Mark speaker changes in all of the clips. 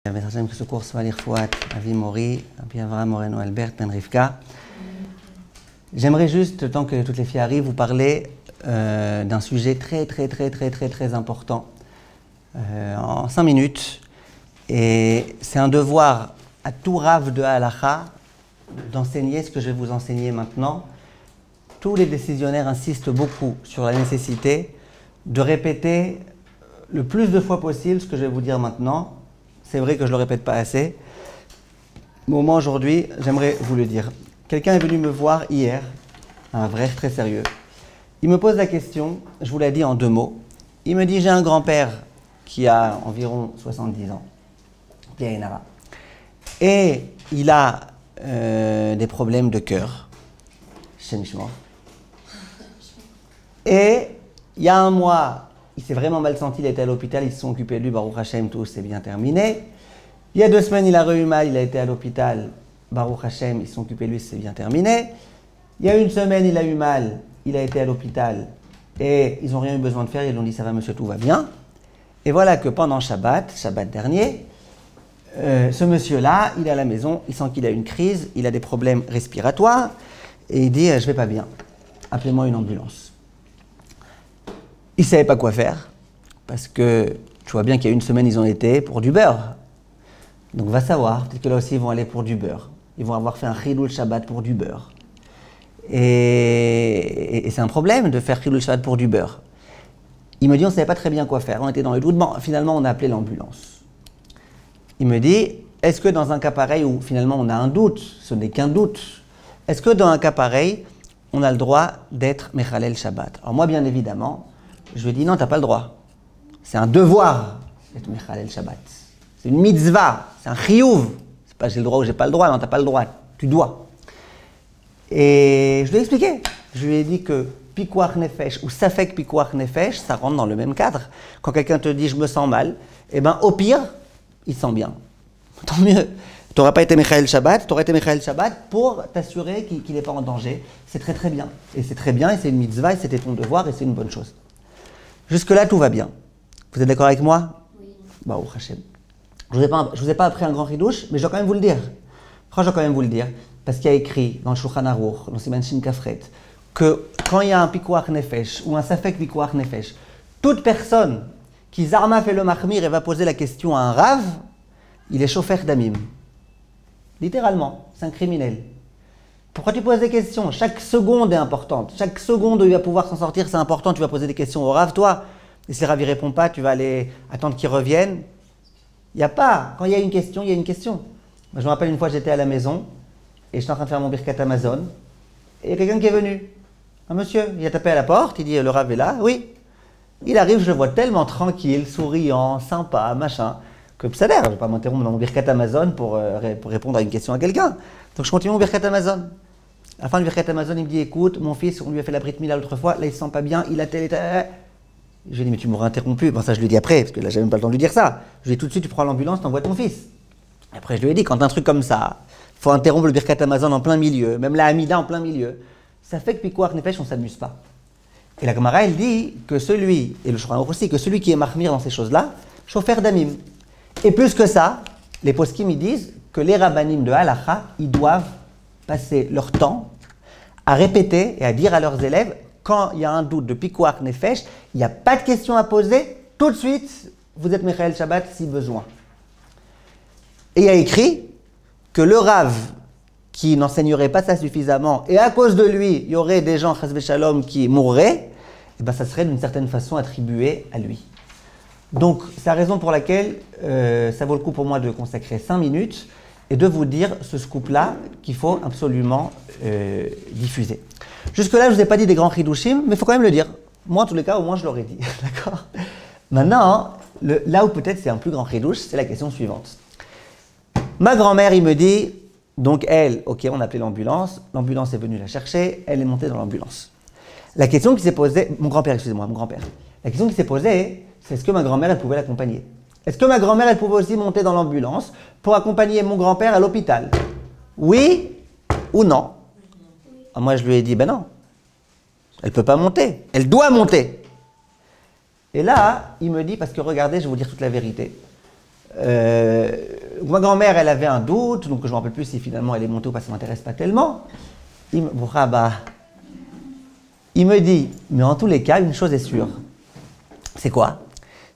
Speaker 1: Que ce cours soit l'Irfouat, Avi Mori, Aviavra Moreno Albert, Ben Rivka. J'aimerais juste, tant que toutes les filles arrivent, vous parler d'un sujet très important en 5 minutes. Et c'est un devoir à tout Rav de Halacha d'enseigner ce que je vais vous enseigner maintenant. Tous les décisionnaires insistent beaucoup sur la nécessité de répéter le plus de fois possible ce que je vais vous dire maintenant. C'est vrai que je ne le répète pas assez. Mais au moins aujourd'hui, j'aimerais vous le dire. Quelqu'un est venu me voir hier, un vrai très sérieux. Il me pose la question, je vous l'ai dit en 2 mots. Il me dit, j'ai un grand-père qui a environ 70 ans, Pierre Nara, et il a des problèmes de cœur. Et il y a un mois, il s'est vraiment mal senti, il était à l'hôpital, ils se sont occupés de lui, Baruch Hashem, tout s'est bien terminé. Il y a 2 semaines, il a eu mal, il a été à l'hôpital, Baruch Hashem, ils se sont occupés de lui, c'est bien terminé. Il y a 1 semaine, il a eu mal, il a été à l'hôpital et ils n'ont rien eu besoin de faire, ils lui ont dit ça va monsieur, tout va bien. Et voilà que pendant Shabbat dernier, ce monsieur-là, il est à la maison, il sent qu'il a une crise, il a des problèmes respiratoires et il dit je vais pas bien, appelez-moi une ambulance. Ils ne savaient pas quoi faire, parce que tu vois bien qu'il y a 1 semaine, ils ont été pour du beurre. Donc va savoir, peut-être que là aussi, ils vont aller pour du beurre. Ils vont avoir fait un Chilul Shabbat pour du beurre. Et c'est un problème de faire Chilul Shabbat pour du beurre. Il me dit, on ne savait pas très bien quoi faire. On était dans les doutes. Bon, finalement, on a appelé l'ambulance. Il me dit, est-ce que dans un cas pareil où finalement on a un doute, ce n'est qu'un doute, est-ce que dans un cas pareil, on a le droit d'être Mechalel Shabbat? Alors moi, bien évidemment, je lui ai dit non, tu n'as pas le droit. C'est un devoir d'être Mechalel Shabbat. C'est une mitzvah, c'est un chiyuv. C'est pas j'ai le droit ou j'ai pas le droit, non, tu n'as pas le droit, tu dois. Et je lui ai expliqué. Je lui ai dit que Pikuach Nefesh ou Safek Pikuach Nefesh, ça rentre dans le même cadre. Quand quelqu'un te dit je me sens mal, eh bien au pire, il se sent bien. Tant mieux. Tu n'auras pas été Mechalel Shabbat, tu aurais été Mechalel Shabbat pour t'assurer qu'il n'est pas en danger. C'est très bien. Et c'est très bien, et c'est une mitzvah, et c'était ton devoir, et c'est une bonne chose. Jusque-là, tout va bien. Vous êtes d'accord avec moi? Oui. Baruch Hashem. Je ne vous ai pas appris un grand chidouche, mais je dois quand même vous le dire. Pourquoi je dois quand même vous le dire? Parce qu'il y a écrit dans le Shulchan Aruch, dans Siman Shin Kafret, que quand il y a un Pikuach Nefesh ou un Safek Pikuach Nefesh, toute personne qui zarma fait le machmir et va poser la question à un Rav, il est chauffeur d'amim. Littéralement, c'est un criminel. Pourquoi tu poses des questions? Chaque seconde est importante. Chaque seconde où il va pouvoir s'en sortir, c'est important. Tu vas poser des questions au Rav, toi. Et si le Rav ne répond pas, tu vas aller attendre qu'il revienne. Il n'y a pas. Quand il y a une question, il y a une question. Moi, je me rappelle une fois, j'étais à la maison et j'étais en train de faire mon Birkat Amazon. Et il y a quelqu'un qui est venu. Un monsieur, il a tapé à la porte, il dit le Rav est là. Oui. Il arrive, je le vois tellement tranquille, souriant, sympa, machin, que ça a l'air. Je ne vais pas m'interrompre dans mon Birkat Amazon pour répondre à une question à quelqu'un. Donc je continue mon Birkat Amazon. À la fin du Birkat Amazon, il me dit écoute, mon fils, on lui a fait la Brit Mila l'autre fois, là il se sent pas bien, il a tel et tel. Je lui ai dit mais tu m'aurais interrompu. Bon, ça je lui ai dit après, parce que là j'avais même pas le temps de lui dire ça. Je lui ai dit tout de suite tu prends l'ambulance, t'envoies ton fils. Après je lui ai dit quand un truc comme ça, il faut interrompre le Birkat Amazon en plein milieu, même la Hamida en plein milieu, ça fait que Pikuach Nefesh, on ne s'amuse pas. Et la Gemara elle dit que celui, et le Shulchan Aruch aussi, que celui qui est mahmir dans ces choses-là, chauffeur d'amim. Et plus que ça, les poskim ils disent que les rabbanim de Halacha, ils doivent passer leur temps à répéter et à dire à leurs élèves, quand il y a un doute de Pikuach Nefesh, il n'y a pas de question à poser, tout de suite, vous êtes Mechalel Shabbat si besoin. Et il y a écrit que le Rav qui n'enseignerait pas ça suffisamment, et à cause de lui, il y aurait des gens, chas v'shalom, qui mourraient, et ben ça serait d'une certaine façon attribué à lui. Donc, c'est la raison pour laquelle ça vaut le coup pour moi de consacrer 5 minutes et de vous dire ce scoop-là qu'il faut absolument diffuser. Jusque-là, je ne vous ai pas dit des grands chidushim, mais il faut quand même le dire. Moi, en tous les cas, au moins, je l'aurais dit. D'accord? Maintenant, là où peut-être c'est un plus grand chidush, c'est la question suivante. Ma grand-mère, il me dit, donc elle, ok, on a appelé l'ambulance est venue la chercher, elle est montée dans l'ambulance. La question qui s'est posée, mon grand-père, la question qui s'est posée, c'est est-ce que ma grand-mère, elle pouvait l'accompagner? Est-ce que ma grand-mère, elle pouvait aussi monter dans l'ambulance pour accompagner mon grand-père à l'hôpital? Oui ou non? Ah, moi, je lui ai dit, ben non. Elle ne peut pas monter. Elle doit monter. Et là, il me dit, parce que regardez, je vais vous dire toute la vérité. ma grand-mère, elle avait un doute, donc je ne me rappelle plus si finalement elle est montée ou pas, ça ne m'intéresse pas tellement. Il me dit, mais en tous les cas, une chose est sûre. C'est quoi?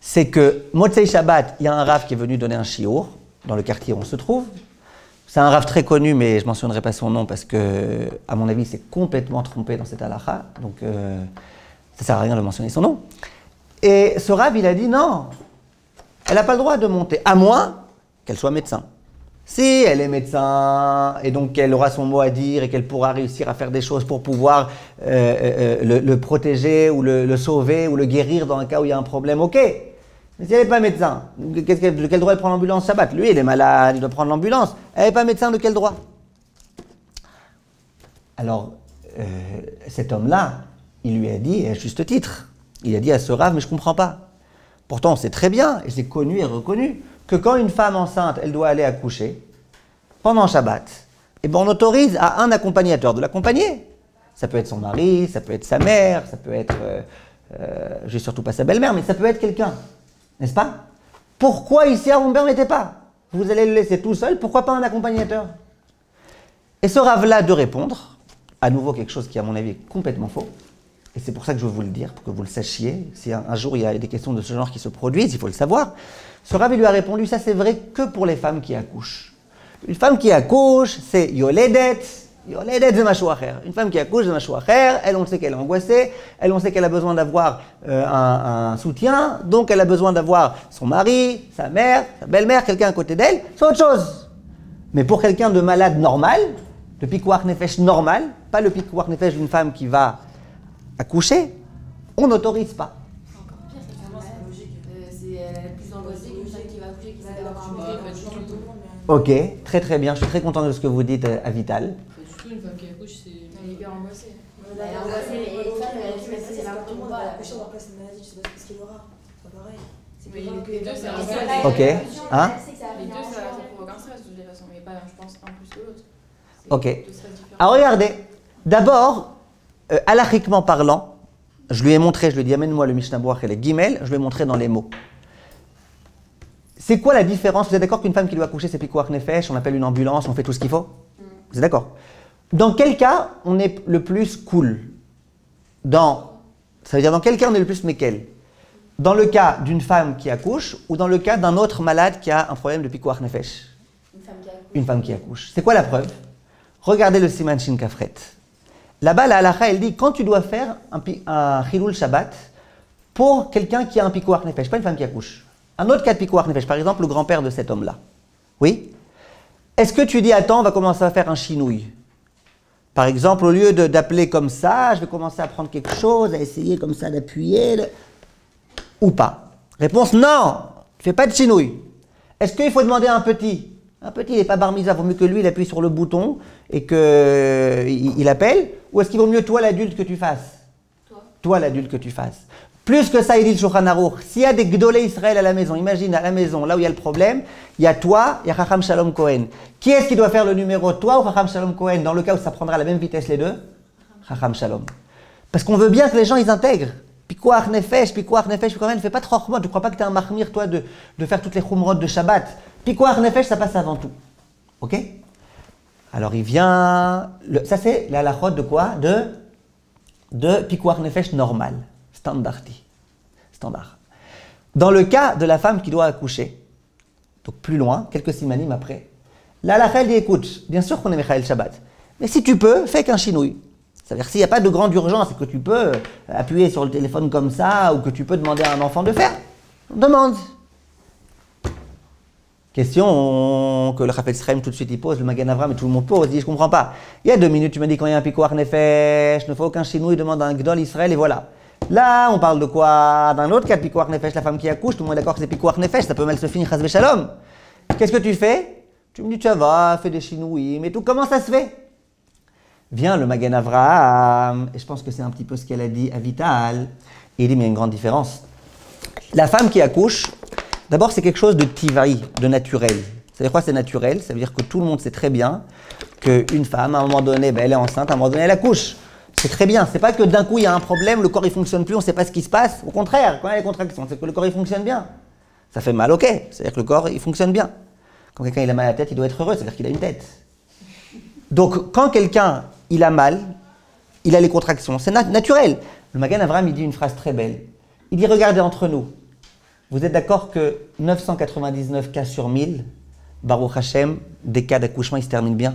Speaker 1: C'est que Motzei Shabbat, il y a un rav qui est venu donner un shiur dans le quartier où on se trouve. C'est un rav très connu, mais je ne mentionnerai pas son nom parce que, à mon avis, il s'est complètement trompé dans cette halakha. Donc, ça ne sert à rien de mentionner son nom. Et ce rav, il a dit non, elle n'a pas le droit de monter, à moins qu'elle soit médecin. Si elle est médecin et donc qu'elle aura son mot à dire et qu'elle pourra réussir à faire des choses pour pouvoir le protéger ou le sauver ou le guérir dans un cas où il y a un problème, ok. Mais si elle n'est pas médecin, de quel droit elle prend l'ambulance Shabbat? Lui, il est malade, il doit prendre l'ambulance. Elle n'est pas médecin, de quel droit? Alors, cet homme-là, il lui a dit, et à juste titre, il a dit à ce rave, mais je ne comprends pas. Pourtant, on sait très bien, et c'est connu et reconnu, que quand une femme enceinte, elle doit aller accoucher, pendant Shabbat, eh ben on autorise à un accompagnateur de l'accompagner. Ça peut être son mari, ça peut être sa mère, ça peut être, je vais surtout pas sa belle-mère, mais ça peut être quelqu'un, n'est-ce pas? Pourquoi ici à mon père n'était pas? Vous allez le laisser tout seul, pourquoi pas un accompagnateur? Et ce rave-là de répondre, à nouveau quelque chose qui à mon avis est complètement faux, et c'est pour ça que je veux vous le dire, pour que vous le sachiez, si un jour il y a des questions de ce genre qui se produisent, il faut le savoir. Ce Rav lui a répondu, ça c'est vrai que pour les femmes qui accouchent. Une femme qui accouche, c'est yoledet c'est machou acher. Une femme qui accouche, c'est machou acher, elle on sait qu'elle est angoissée, elle on sait qu'elle a besoin d'avoir un soutien, donc elle a besoin d'avoir son mari, sa mère, sa belle-mère, quelqu'un à côté d'elle, c'est autre chose. Mais pour quelqu'un de malade normal, de pikuach nefesh normal, pas le pikuach nefesh d'une femme qui va accoucher, on n'autorise pas.
Speaker 2: Encore pire, c'est logique. Elle est plus angoissée qu'une femme qui va accoucher, qui va avoir un bébé.
Speaker 1: Ok, très très bien, je suis très content de ce que vous dites, Avital.
Speaker 3: Du coup, une femme qui accouche,
Speaker 2: Elle est hyper angoissée.
Speaker 4: Elle est angoissée, mais une femme, c'est pas tout le monde va accoucher, on va passer une maladie, tu sais pas ce qu'il aura. C'est pas pareil.
Speaker 3: Mais les deux, ça
Speaker 1: Ok. Hein?
Speaker 3: Les deux, ça provoque un stress de toute façon, mais pas, je pense, un plus que l'autre.
Speaker 1: Ok.
Speaker 3: Deux stress différents.
Speaker 1: Alors regardez, d'abord, halachiquement parlant, je lui ai montré, je lui ai dit amène-moi le Mishnah Berurah et les Gimel, je lui ai montré dans les mots. C'est quoi la différence? Vous êtes d'accord qu'une femme qui doit accoucher, c'est pikuach nefesh, on appelle une ambulance, on fait tout ce qu'il faut? Vous êtes d'accord? Dans quel cas on est le plus cool? Ça veut dire dans quel cas on est le plus mekel? Dans le cas d'une femme qui accouche ou dans le cas d'un autre malade qui a un problème de pikuach nefesh? Une femme qui accouche. C'est quoi la preuve? Regardez le Siman Shin Kafret. Là-bas, la halakha, elle dit quand tu dois faire un chilul Shabbat pour quelqu'un qui a un pikuach nefesh, pas une femme qui accouche. Un autre cas de pikuach nefesh, par exemple le grand-père de cet homme-là. Oui? Est-ce que tu dis attends, on va commencer à faire un chinouille? Par exemple, au lieu d'appeler comme ça, je vais commencer à prendre quelque chose, à essayer comme ça d'appuyer, ou pas? Réponse non, tu fais pas de chinouille. Est-ce qu'il faut demander à un petit? Un petit, il n'est pas bar mitzvah, il vaut mieux que lui, il appuie sur le bouton et qu'il appelle. Ou est-ce qu'il vaut mieux toi, l'adulte, que tu fasses? Toi, l'adulte, que tu fasses. Plus que ça, il dit le Shulchan Aruch. S'il y a des Gdolei Israël à la maison, imagine à la maison, là où il y a le problème, il y a toi, il y a Chacham Shalom Cohen. Qui est-ce qui doit faire le numéro, toi ou Chacham Shalom Cohen? Dans le cas où ça prendra à la même vitesse les deux, Chacham Shalom. Parce qu'on veut bien que les gens, ils intègrent. Pikuach nefesh, quand même, ne fais pas trop chumrot. Je ne crois pas que tu es un mahmir, toi, de faire toutes les chumrot de Shabbat. Pikuach nefesh, ça passe avant tout. Ok? Alors il vient. Ça, c'est la halachot de quoi? De pikuach nefesh normal. Standard. Dans le cas de la femme qui doit accoucher, donc plus loin, quelques simanim après, la halakha dit écoute, bien sûr qu'on est Mechael Shabbat, mais si tu peux, fais qu'un chinouille. C'est-à-dire s'il n'y a pas de grande urgence et que tu peux appuyer sur le téléphone comme ça ou que tu peux demander à un enfant de faire, demande. Question que le Chafetz Chaim tout de suite il pose, le Magen Avraham et tout le monde pose, il dit je comprends pas. Il y a 2 minutes, tu m'as dit quand il y a un pikuach nefesh, ne faut aucun chinouille, demande à un Gdol Israël et voilà. Là, on parle de quoi? D'un autre cas de pikuach nefesh, la femme qui accouche, tout le monde est d'accord que c'est pikuach nefesh, ça peut mal se finir, chas v'shalom. Qu'est-ce que tu fais? Tu me dis, ça va, fais des chinouilles, mais tout, comment ça se fait? Vient le Magen Avraham, et je pense que c'est un petit peu ce qu'elle a dit à Vital, et il dit, mais il y a une grande différence. La femme qui accouche, d'abord, c'est quelque chose de tivaï, de naturel. Ça veut dire quoi, c'est naturel? Ça veut dire que tout le monde sait très bien qu'une femme, à un moment donné, elle est enceinte, à un moment donné, elle accouche. C'est très bien. C'est pas que d'un coup, il y a un problème, le corps, il fonctionne plus, on ne sait pas ce qui se passe. Au contraire, quand il y a des contractions, c'est que le corps, il fonctionne bien. Ça fait mal, ok. C'est-à-dire que le corps, il fonctionne bien. Quand quelqu'un il a mal à la tête, il doit être heureux, c'est-à-dire qu'il a une tête. Donc, quand quelqu'un il a mal, il a les contractions, c'est naturel. Le Magan Avraham, il dit une phrase très belle. Il dit, regardez entre nous, vous êtes d'accord que 999 cas sur 1000, Baruch Hashem, des cas d'accouchement, ils se terminent bien?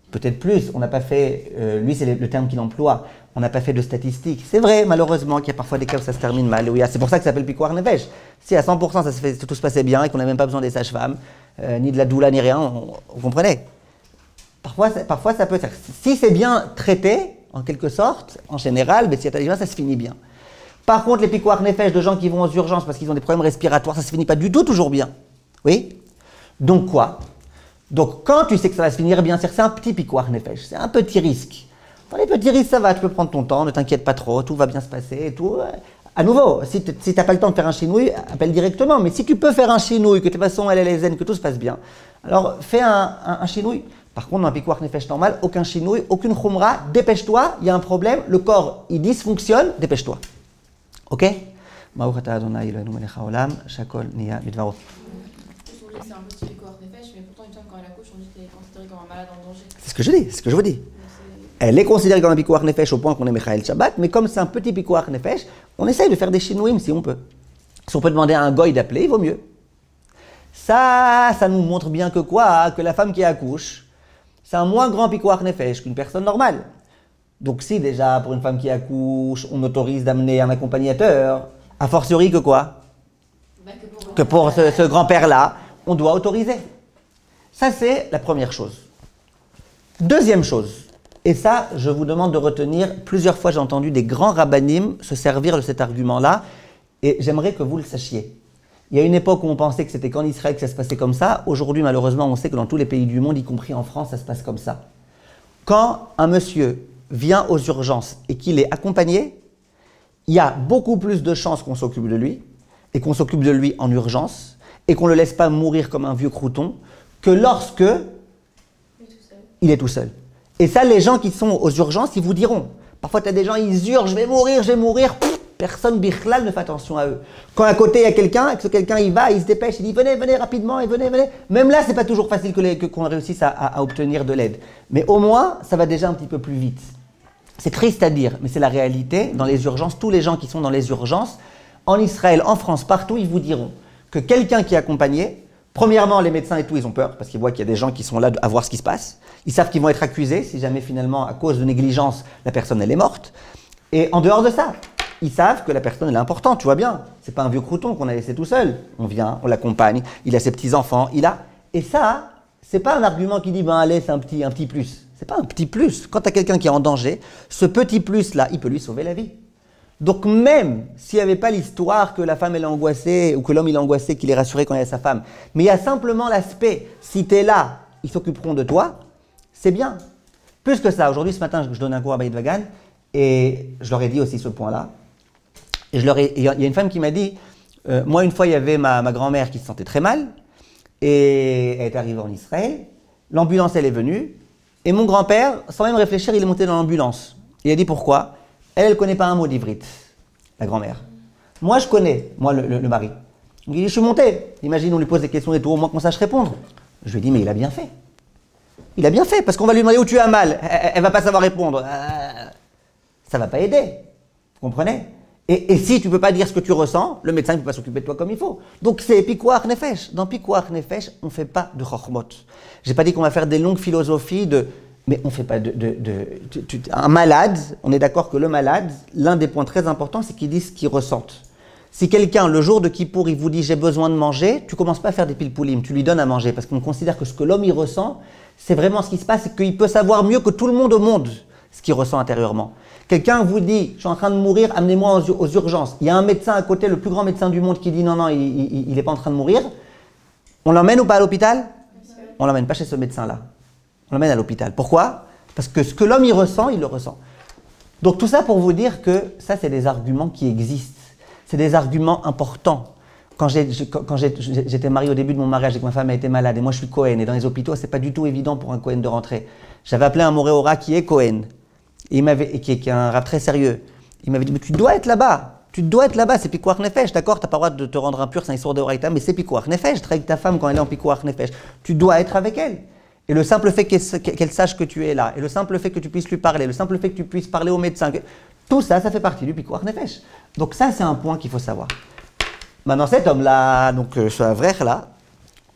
Speaker 1: Peut-être plus, on n'a pas fait, lui c'est le terme qu'il emploie, on n'a pas fait de statistiques. C'est vrai, malheureusement, qu'il y a parfois des cas où ça se termine mal. C'est pour ça que ça s'appelle Pikuar Nefesh. Si à 100% tout se passait bien et qu'on n'a même pas besoin des sages-femmes, ni de la doula, ni rien, on comprenait. Parfois ça peut être. Si c'est bien traité, en quelque sorte, en général, mais si y a ça se finit bien. Par contre, les Pikuar Nefesh de gens qui vont aux urgences parce qu'ils ont des problèmes respiratoires, ça se finit pas du tout toujours bien. Oui? Donc quoi? Donc, quand tu sais que ça va se finir bien, c'est un petit Pikuar Nefesh, c'est un petit risque. Dans les petits risques, ça va, tu peux prendre ton temps, ne t'inquiète pas trop, tout va bien se passer et tout. À nouveau, si tu n'as pas le temps de faire un chinouille, appelle directement. Mais si tu peux faire un chinouille, que de toute façon elle est les zen, que tout se passe bien, alors fais un chinouille. Par contre, dans un Pikuar Nefesh normal, aucun chinouille, aucune khumra, dépêche-toi, il y a un problème, le corps il dysfonctionne, dépêche-toi. Ok?
Speaker 3: C'est un petit Pikuar Nefesh, mais pourtant une femme quand elle accouche, on dit qu'elle est considérée comme un malade en danger.
Speaker 1: C'est ce que je dis, c'est ce que je vous dis. Elle est considérée comme un Pikuar Nefesh au point qu'on est Mechael Shabbat, mais comme c'est un petit Pikuar Nefesh, on essaye de faire des chinouim si on peut. Si on peut demander à un goy d'appeler, il vaut mieux. Ça nous montre bien que quoi? Que la femme qui accouche, c'est un moins grand Pikuar Nefesh qu'une personne normale. Donc si déjà, pour une femme qui accouche, on autorise d'amener un accompagnateur, a fortiori que quoi? Que pour ce grand-père-là, on doit autoriser. Ça, c'est la première chose. Deuxième chose, et ça, je vous demande de retenir, plusieurs fois j'ai entendu des grands rabbanim se servir de cet argument-là, et j'aimerais que vous le sachiez. Il y a une époque où on pensait que c'était qu'en Israël que ça se passait comme ça. Aujourd'hui, malheureusement, on sait que dans tous les pays du monde, y compris en France, ça se passe comme ça. Quand un monsieur vient aux urgences et qu'il est accompagné, il y a beaucoup plus de chances qu'on s'occupe de lui, et qu'on s'occupe de lui en urgence, et qu'on ne le laisse pas mourir comme un vieux crouton, que lorsque il est tout seul. Et ça, les gens qui sont aux urgences, ils vous diront. Parfois, tu as des gens, ils hurlent, je vais mourir. Personne, bichlal, ne fait attention à eux. Quand à côté, il y a quelqu'un, et que ce quelqu'un, il va, il se dépêche, il dit, venez rapidement, et venez. Même là, c'est pas toujours facile qu'on réussisse à obtenir de l'aide. Mais au moins, ça va déjà un petit peu plus vite. C'est triste à dire, mais c'est la réalité. Dans les urgences, tous les gens qui sont dans les urgences, en Israël, en France, partout, ils vous diront que quelqu'un qui est accompagné, premièrement, les médecins et tout, ils ont peur parce qu'ils voient qu'il y a des gens qui sont là à voir ce qui se passe. Ils savent qu'ils vont être accusés si jamais finalement, à cause de négligence, la personne elle est morte. Et en dehors de ça, ils savent que la personne elle est importante, tu vois bien. C'est pas un vieux crouton qu'on a laissé tout seul. On vient, on l'accompagne, il a ses petits-enfants, il a... Et ça, c'est pas un argument qui dit, ben allez, c'est un petit plus. C'est pas un petit plus. Quand tu as quelqu'un qui est en danger, ce petit plus-là, il peut lui sauver la vie. Donc même s'il n'y avait pas l'histoire que la femme elle est angoissée ou que l'homme il est angoissé, qu'il est rassuré quand il y a sa femme, mais il y a simplement l'aspect, si tu es là, ils s'occuperont de toi, c'est bien. Plus que ça, aujourd'hui ce matin je donne un cours à Beit Vagan et je leur ai dit aussi ce point-là. Et il y a une femme qui m'a dit, moi une fois il y avait ma grand-mère qui se sentait très mal et elle est arrivée en Israël, l'ambulance elle est venue et mon grand-père, sans même réfléchir, il est monté dans l'ambulance. Il a dit pourquoi? Elle ne connaît pas un mot d'ivrite, la grand-mère. Moi, je connais, moi, le mari. Il dit, je suis monté. Imagine, on lui pose des questions et tout, au moins qu'on sache répondre. Je lui ai dit, mais il a bien fait. Il a bien fait, parce qu'on va lui demander où tu as mal. Elle ne va pas savoir répondre. Ça ne va pas aider. Vous comprenez? Et si tu ne peux pas dire ce que tu ressens, le médecin ne peut pas s'occuper de toi comme il faut. Donc, c'est Pikuar Nefesh. Dans Pikuar Nefesh, on ne fait pas de chokhmot. Je n'ai pas dit qu'on va faire des longues philosophies de... Mais on ne fait pas un malade, on est d'accord que le malade, l'un des points très importants, c'est qu'il dit ce qu'il ressent. Si quelqu'un, le jour de Kippour, il vous dit « j'ai besoin de manger », tu ne commences pas à faire des pilpoulim, tu lui donnes à manger, parce qu'on considère que ce que l'homme il ressent, c'est vraiment ce qui se passe, c'est qu'il peut savoir mieux que tout le monde au monde ce qu'il ressent intérieurement. Quelqu'un vous dit « je suis en train de mourir, amenez-moi aux urgences ». Il y a un médecin à côté, le plus grand médecin du monde, qui dit « non, il n'est pas en train de mourir ». On l'emmène ou pas à l'hôpital? On ne l'emmène pas chez ce médecin-là. On l'emmène à l'hôpital. Pourquoi? Parce que ce que l'homme y ressent, il le ressent. Donc tout ça pour vous dire que ça, c'est des arguments qui existent. C'est des arguments importants. Quand j'étais marié au début de mon mariage et que ma femme a été malade, et moi je suis Cohen, et dans les hôpitaux, c'est pas du tout évident pour un Cohen de rentrer. J'avais appelé un Moré Ora qui est Cohen, et qui est un rap très sérieux. Il m'avait dit, mais tu dois être là-bas. Tu dois être là-bas, c'est Pikuach Nefesh, d'accord? Tu n'as pas le droit de te rendre impur, c'est un histoire de Horaïta, mais c'est Pikuach Nefesh. Travaille avec ta femme quand elle est en Pikuach Nefesh. Tu dois être avec elle. Et le simple fait qu'elle sache que tu es là, et le simple fait que tu puisses lui parler, le simple fait que tu puisses parler au médecin, tout ça, ça fait partie du Pikuach Nefesh. Donc ça, c'est un point qu'il faut savoir. Maintenant, cet homme-là, donc ce Avrech-là,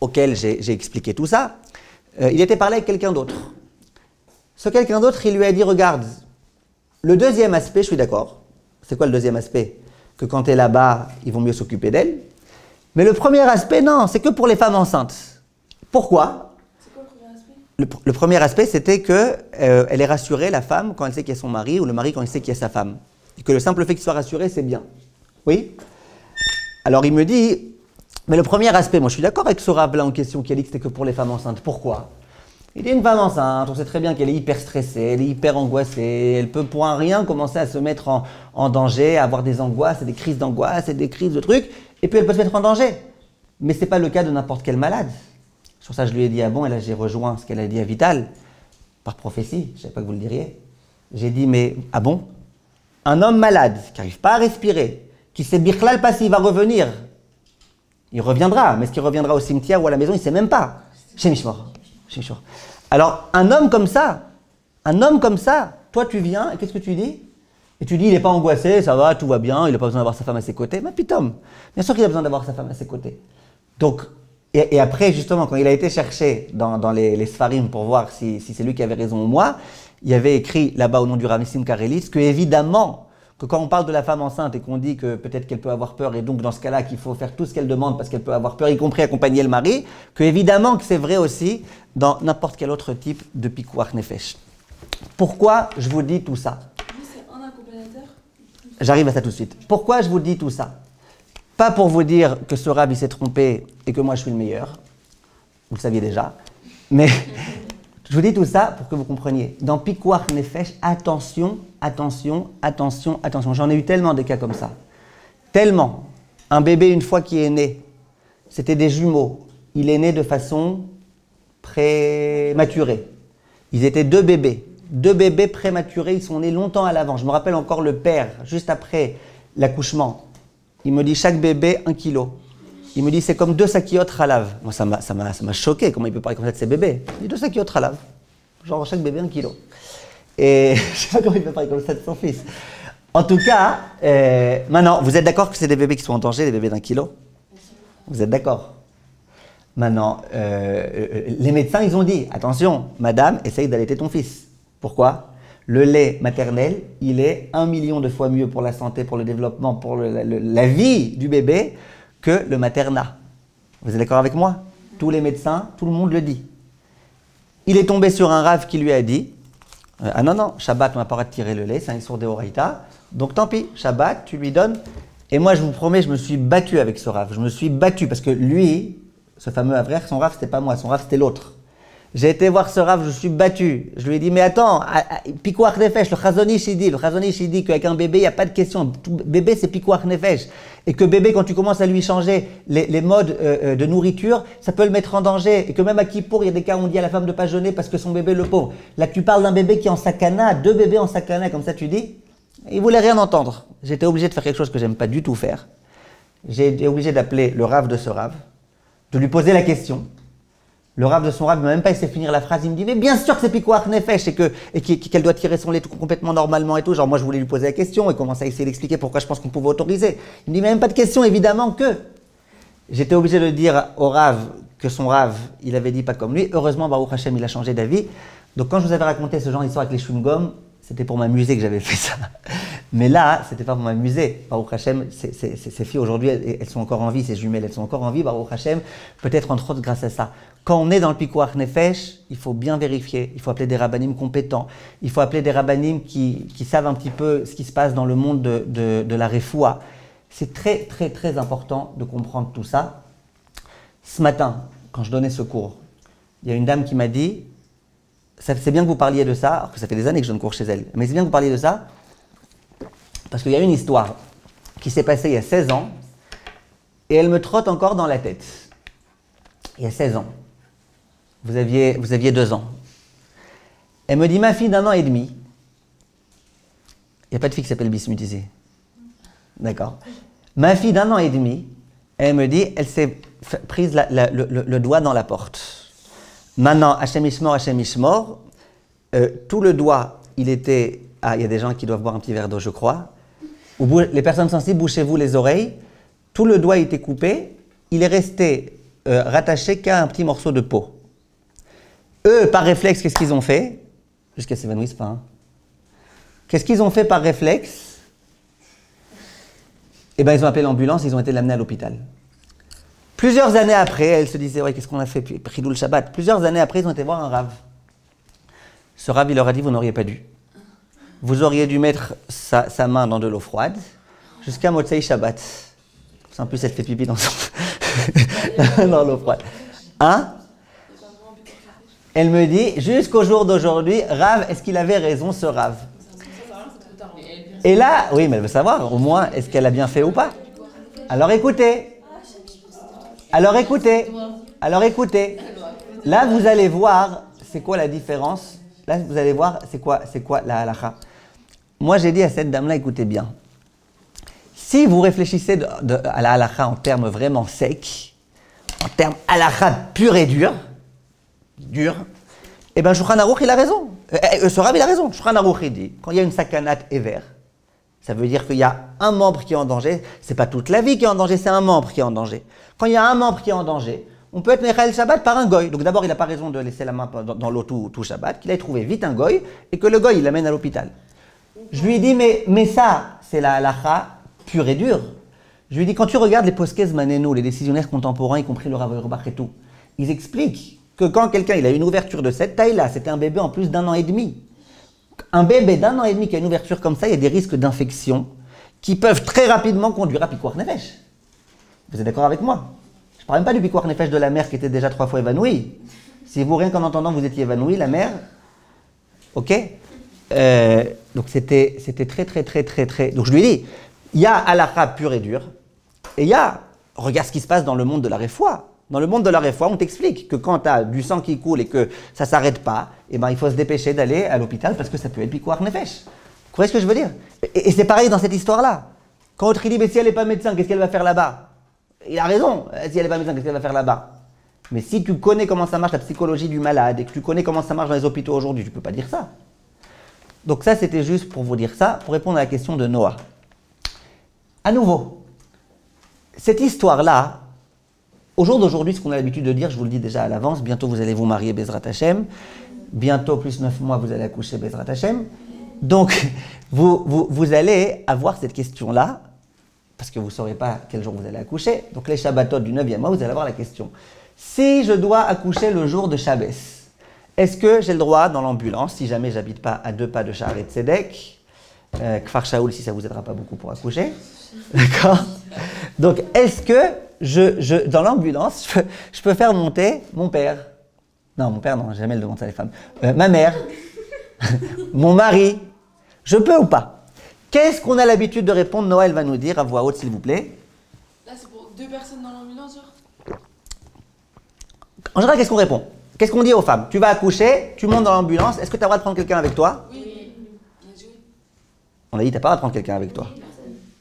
Speaker 1: auquel j'ai expliqué tout ça, il était parlé avec quelqu'un d'autre. Ce quelqu'un d'autre, il lui a dit, regarde, le deuxième aspect, je suis d'accord. C'est quoi le deuxième aspect? Que quand tu es là-bas, ils vont mieux s'occuper d'elle. Mais le premier aspect, non, c'est que pour les femmes enceintes. Pourquoi?
Speaker 3: C'est quoi le premier aspect?
Speaker 1: Le premier aspect, c'était qu'elle est rassurée, la femme, quand elle sait qu'il y a son mari, ou le mari quand il sait qu'il y a sa femme. Et que le simple fait qu'il soit rassuré, c'est bien. Oui? Alors il me dit, mais le premier aspect, moi je suis d'accord avec ce rave-là en question qui a dit que c'était que pour les femmes enceintes. Pourquoi? Il dit une femme enceinte, on sait très bien qu'elle est hyper stressée, elle est hyper angoissée, elle peut pour un rien commencer à se mettre en danger, à avoir des angoisses et des crises d'angoisse et des crises de trucs, et puis elle peut se mettre en danger. Mais ce n'est pas le cas de n'importe quel malade. Sur ça, je lui ai dit, ah bon, et là j'ai rejoint ce qu'elle a dit à Vital, par prophétie, je ne savais pas que vous le diriez. J'ai dit, mais ah bon? Un homme malade, qui n'arrive pas à respirer, qui sait birklal pas s'il va revenir, il reviendra, mais est-ce qu'il reviendra au cimetière ou à la maison, il ne sait même pas. Chez Mishmor. Alors, un homme comme ça, toi tu viens, et qu'est-ce que tu dis? Et tu dis, il n'est pas angoissé, ça va, tout va bien, il n'a pas besoin d'avoir sa femme à ses côtés. Mais putain, bien sûr qu'il a besoin d'avoir sa femme à ses côtés. Donc, et après, justement, quand il a été cherché dans les Sfarim pour voir si c'est lui qui avait raison ou moi, il y avait écrit là-bas au nom du Rav Nissim Karelis que évidemment, que quand on parle de la femme enceinte et qu'on dit que peut-être qu'elle peut avoir peur et donc dans ce cas-là qu'il faut faire tout ce qu'elle demande parce qu'elle peut avoir peur, y compris accompagner le mari, que évidemment que c'est vrai aussi dans n'importe quel autre type de Pikuach Nefesh. Pourquoi je vous dis tout ça?
Speaker 3: C'est un accompagnateur.
Speaker 1: J'arrive à ça tout de suite. Pourquoi je vous dis tout ça? Pas pour vous dire que ce rab il s'est trompé et que moi je suis le meilleur, vous le saviez déjà, mais je vous dis tout ça pour que vous compreniez. Dans Pikuach Nefesh, attention, attention, attention, attention. J'en ai eu tellement des cas comme ça. Tellement. Un bébé, une fois qu'il est né, c'était des jumeaux. Il est né de façon prématurée. Ils étaient deux bébés prématurés, ils sont nés longtemps à l'avant. Je me rappelle encore le père, juste après l'accouchement. Il me dit chaque bébé 1 kilo. Il me dit c'est comme 2 sakiyot halav. Moi ça m'a choqué, comment il peut parler comme ça de ses bébés. Il dit 2 sakiyot halav. Genre chaque bébé 1 kilo. Et je ne sais pas comment il peut parler comme ça de son fils. En tout cas, maintenant, vous êtes d'accord que c'est des bébés qui sont en danger, des bébés d'1 kilo? Vous êtes d'accord? Maintenant, les médecins, ils ont dit, attention, madame, essaye d'allaiter ton fils. Pourquoi? Le lait maternel, il est 1 million de fois mieux pour la santé, pour le développement, pour la vie du bébé que le maternat. Vous êtes d'accord avec moi? Tous les médecins, tout le monde le dit. Il est tombé sur un rave qui lui a dit, ah non, Shabbat, on n'a pas le droit de tirer le lait, c'est un issour de Horaïta, donc tant pis, Shabbat, tu lui donnes. Et moi, je vous promets, je me suis battu avec ce rave. Je me suis battu parce que lui, ce fameux Avrech, son rave, c'était pas moi, son rave, c'était l'autre. J'ai été voir ce rave, je me suis battu. Je lui ai dit, mais attends, Pikuach Nefesh, le Chazonish, il dit qu'avec un bébé, il n'y a pas de question. Tout bébé, c'est Pikuach Nefesh. Et que bébé, quand tu commences à lui changer les modes de nourriture, ça peut le mettre en danger. Et que même à Kippour, il y a des cas où on dit à la femme de ne pas jeûner parce que son bébé, le pauvre. Là, tu parles d'un bébé qui est en sakana, 2 bébés en sakana, comme ça tu dis. Il ne voulait rien entendre. J'étais obligé de faire quelque chose que j'aime pas du tout faire. J'ai été obligé d'appeler le rave de ce rave, de lui poser la question. Le rave de son rave ne m'a même pas essayé de finir la phrase. Il me dit, mais bien sûr que c'est Pikuach Nefesh et qu'elle doit tirer son lait tout complètement normalement et tout. Genre, moi, je voulais lui poser la question et commencer à essayer d'expliquer pourquoi je pense qu'on pouvait autoriser. Il me dit, mais même pas de question, évidemment que. J'étais obligé de dire au rave que son rave, il avait dit pas comme lui. Heureusement, Baruch Hashem, il a changé d'avis. Donc, quand je vous avais raconté ce genre d'histoire avec les chewing-gums, c'était pour m'amuser que j'avais fait ça. Mais là, c'était pas pour m'amuser. Baruch Hashem, ces filles aujourd'hui, elles sont encore en vie, ces jumelles, elles sont encore en vie. Baruch Hashem, peut-être entre autres grâce à ça. Quand on est dans le Pikuach Nefesh, il faut bien vérifier. Il faut appeler des rabbanim compétents. Il faut appeler des rabbanim qui savent un petit peu ce qui se passe dans le monde de la refoua. C'est très, très, très important de comprendre tout ça. Ce matin, quand je donnais ce cours, il y a une dame qui m'a dit, c'est bien que vous parliez de ça, alors que ça fait des années que je donne cours chez elle, mais c'est bien que vous parliez de ça, parce qu'il y a une histoire qui s'est passée il y a 16 ans, et elle me trotte encore dans la tête. Il y a 16 ans. Vous aviez 2 ans. Elle me dit, ma fille d'1 an et demi, il n'y a pas de fille qui s'appelle Bismuth ici. D'accord. Ma fille d'1 an et demi, elle me dit, elle s'est prise le doigt dans la porte. Maintenant, Hachem Ishmor, tout le doigt, il était... Ah, il y a des gens qui doivent boire un petit verre d'eau, je crois. Les personnes sensibles, bouchez-vous les oreilles. Tout le doigt était coupé. Il est resté rattaché qu'à un petit morceau de peau. Eux, par réflexe, qu'est-ce qu'ils ont fait? Jusqu'à s'évanouissent pas. Hein. Qu'est-ce qu'ils ont fait par réflexe? Eh bien, ils ont appelé l'ambulance, ils ont été l'amener à l'hôpital. Plusieurs années après, elle se disait, ouais, qu'est-ce qu'on a fait? Pridoul Shabbat. Plusieurs années après, ils ont été voir un rave. Ce rave, il leur a dit, vous n'auriez pas dû. Vous auriez dû mettre sa main dans de l'eau froide jusqu'à Motsei Shabbat. En plus, elle fait pipi dans, dans l'eau froide. Hein? Elle me dit, jusqu'au jour d'aujourd'hui, Rav, est-ce qu'il avait raison, ce Rav? Et là, oui, mais elle veut savoir, au moins, est-ce qu'elle a bien fait ou pas? Alors écoutez. Alors écoutez. Alors écoutez. Là, vous allez voir, c'est quoi la différence? Là, vous allez voir, c'est quoi la halakha. Moi, j'ai dit à cette dame-là, écoutez bien. Si vous réfléchissez à la halakha en termes vraiment secs, en termes halakha pur et dur, eh bien, Shulchan Aruch, il a raison. Ce Rav, il a raison. Shulchan Aruch, il dit, quand il y a une sakanat éver, ça veut dire qu'il y a un membre qui est en danger, c'est pas toute la vie qui est en danger, c'est un membre qui est en danger. Quand il y a un membre qui est en danger, on peut être Mechal Shabbat par un goy. Donc d'abord, il n'a pas raison de laisser la main dans l'eau tout Shabbat, qu'il aille trouver vite un goy et que le goy, il l'amène à l'hôpital. Je lui ai dit, mais ça, c'est la halakha pure et dure. Je lui ai dit, quand tu regardes les posquez maneno, les décisionnaires contemporains, y compris le Rav Auerbach et tout, ils expliquent que quand quelqu'un il a une ouverture de cette taille-là, c'était un bébé en plus d'1 an et demi. Un bébé d'1 an et demi qui a une ouverture comme ça, il y a des risques d'infection qui peuvent très rapidement conduire à Pikuach Nefesh. Vous êtes d'accord avec moi? Je ne parle même pas du Pikuach Nefesh de la mère qui était déjà 3 fois évanouie. Si vous, rien qu'en entendant, vous étiez évanoui, la mère, ok? Donc c'était très... Donc je lui ai dit, il y a halakha pur et dur, et il y a, regarde ce qui se passe dans le monde de la réfoua. Dans le monde de la réfoua, on t'explique que quand tu as du sang qui coule et que ça ne s'arrête pas, eh ben, il faut se dépêcher d'aller à l'hôpital parce que ça peut être Pikuach Nefesh. Vous comprenez ce que je veux dire? Et c'est pareil dans cette histoire-là. Quand autre dit, mais si elle n'est pas médecin, qu'est-ce qu'elle va faire là-bas? Il a raison, si elle n'est pas médecin, qu'est-ce qu'elle va faire là-bas? Mais si tu connais comment ça marche la psychologie du malade et que tu connais comment ça marche dans les hôpitaux aujourd'hui, tu ne peux pas dire ça. Donc ça, c'était juste pour vous dire ça, pour répondre à la question de Noah. À nouveau, cette histoire-là, au jour d'aujourd'hui, ce qu'on a l'habitude de dire, je vous le dis déjà à l'avance, bientôt vous allez vous marier Bezrat Hashem, bientôt plus 9 mois vous allez accoucher Bezrat Hashem. Donc vous allez avoir cette question-là, parce que vous ne saurez pas quel jour vous allez accoucher. Donc les Shabbatot du 9e mois, vous allez avoir la question. Si je dois accoucher le jour de Shabbos, est-ce que j'ai le droit dans l'ambulance, si jamais j'habite pas à 2 pas de Sha'arei Tzedek, Kfar Shaoul si ça vous aidera pas beaucoup pour accoucher, d'accord? Donc est-ce que dans l'ambulance, je peux faire monter mon père? Non, mon père, non, jamais elle demande ça les femmes. Ma mère, mon mari, je peux ou pas? Qu'est-ce qu'on a l'habitude de répondre? Noël va nous dire à voix haute, s'il vous plaît.
Speaker 3: Là, c'est pour 2 personnes dans l'ambulance, genre?
Speaker 1: En général, qu'est-ce qu'on répond? Qu'est-ce qu'on dit aux femmes? Tu vas accoucher, tu montes dans l'ambulance, est-ce que tu as le droit de prendre quelqu'un avec toi?
Speaker 3: Oui.
Speaker 1: On a dit, tu n'as pas le droit de prendre quelqu'un avec toi.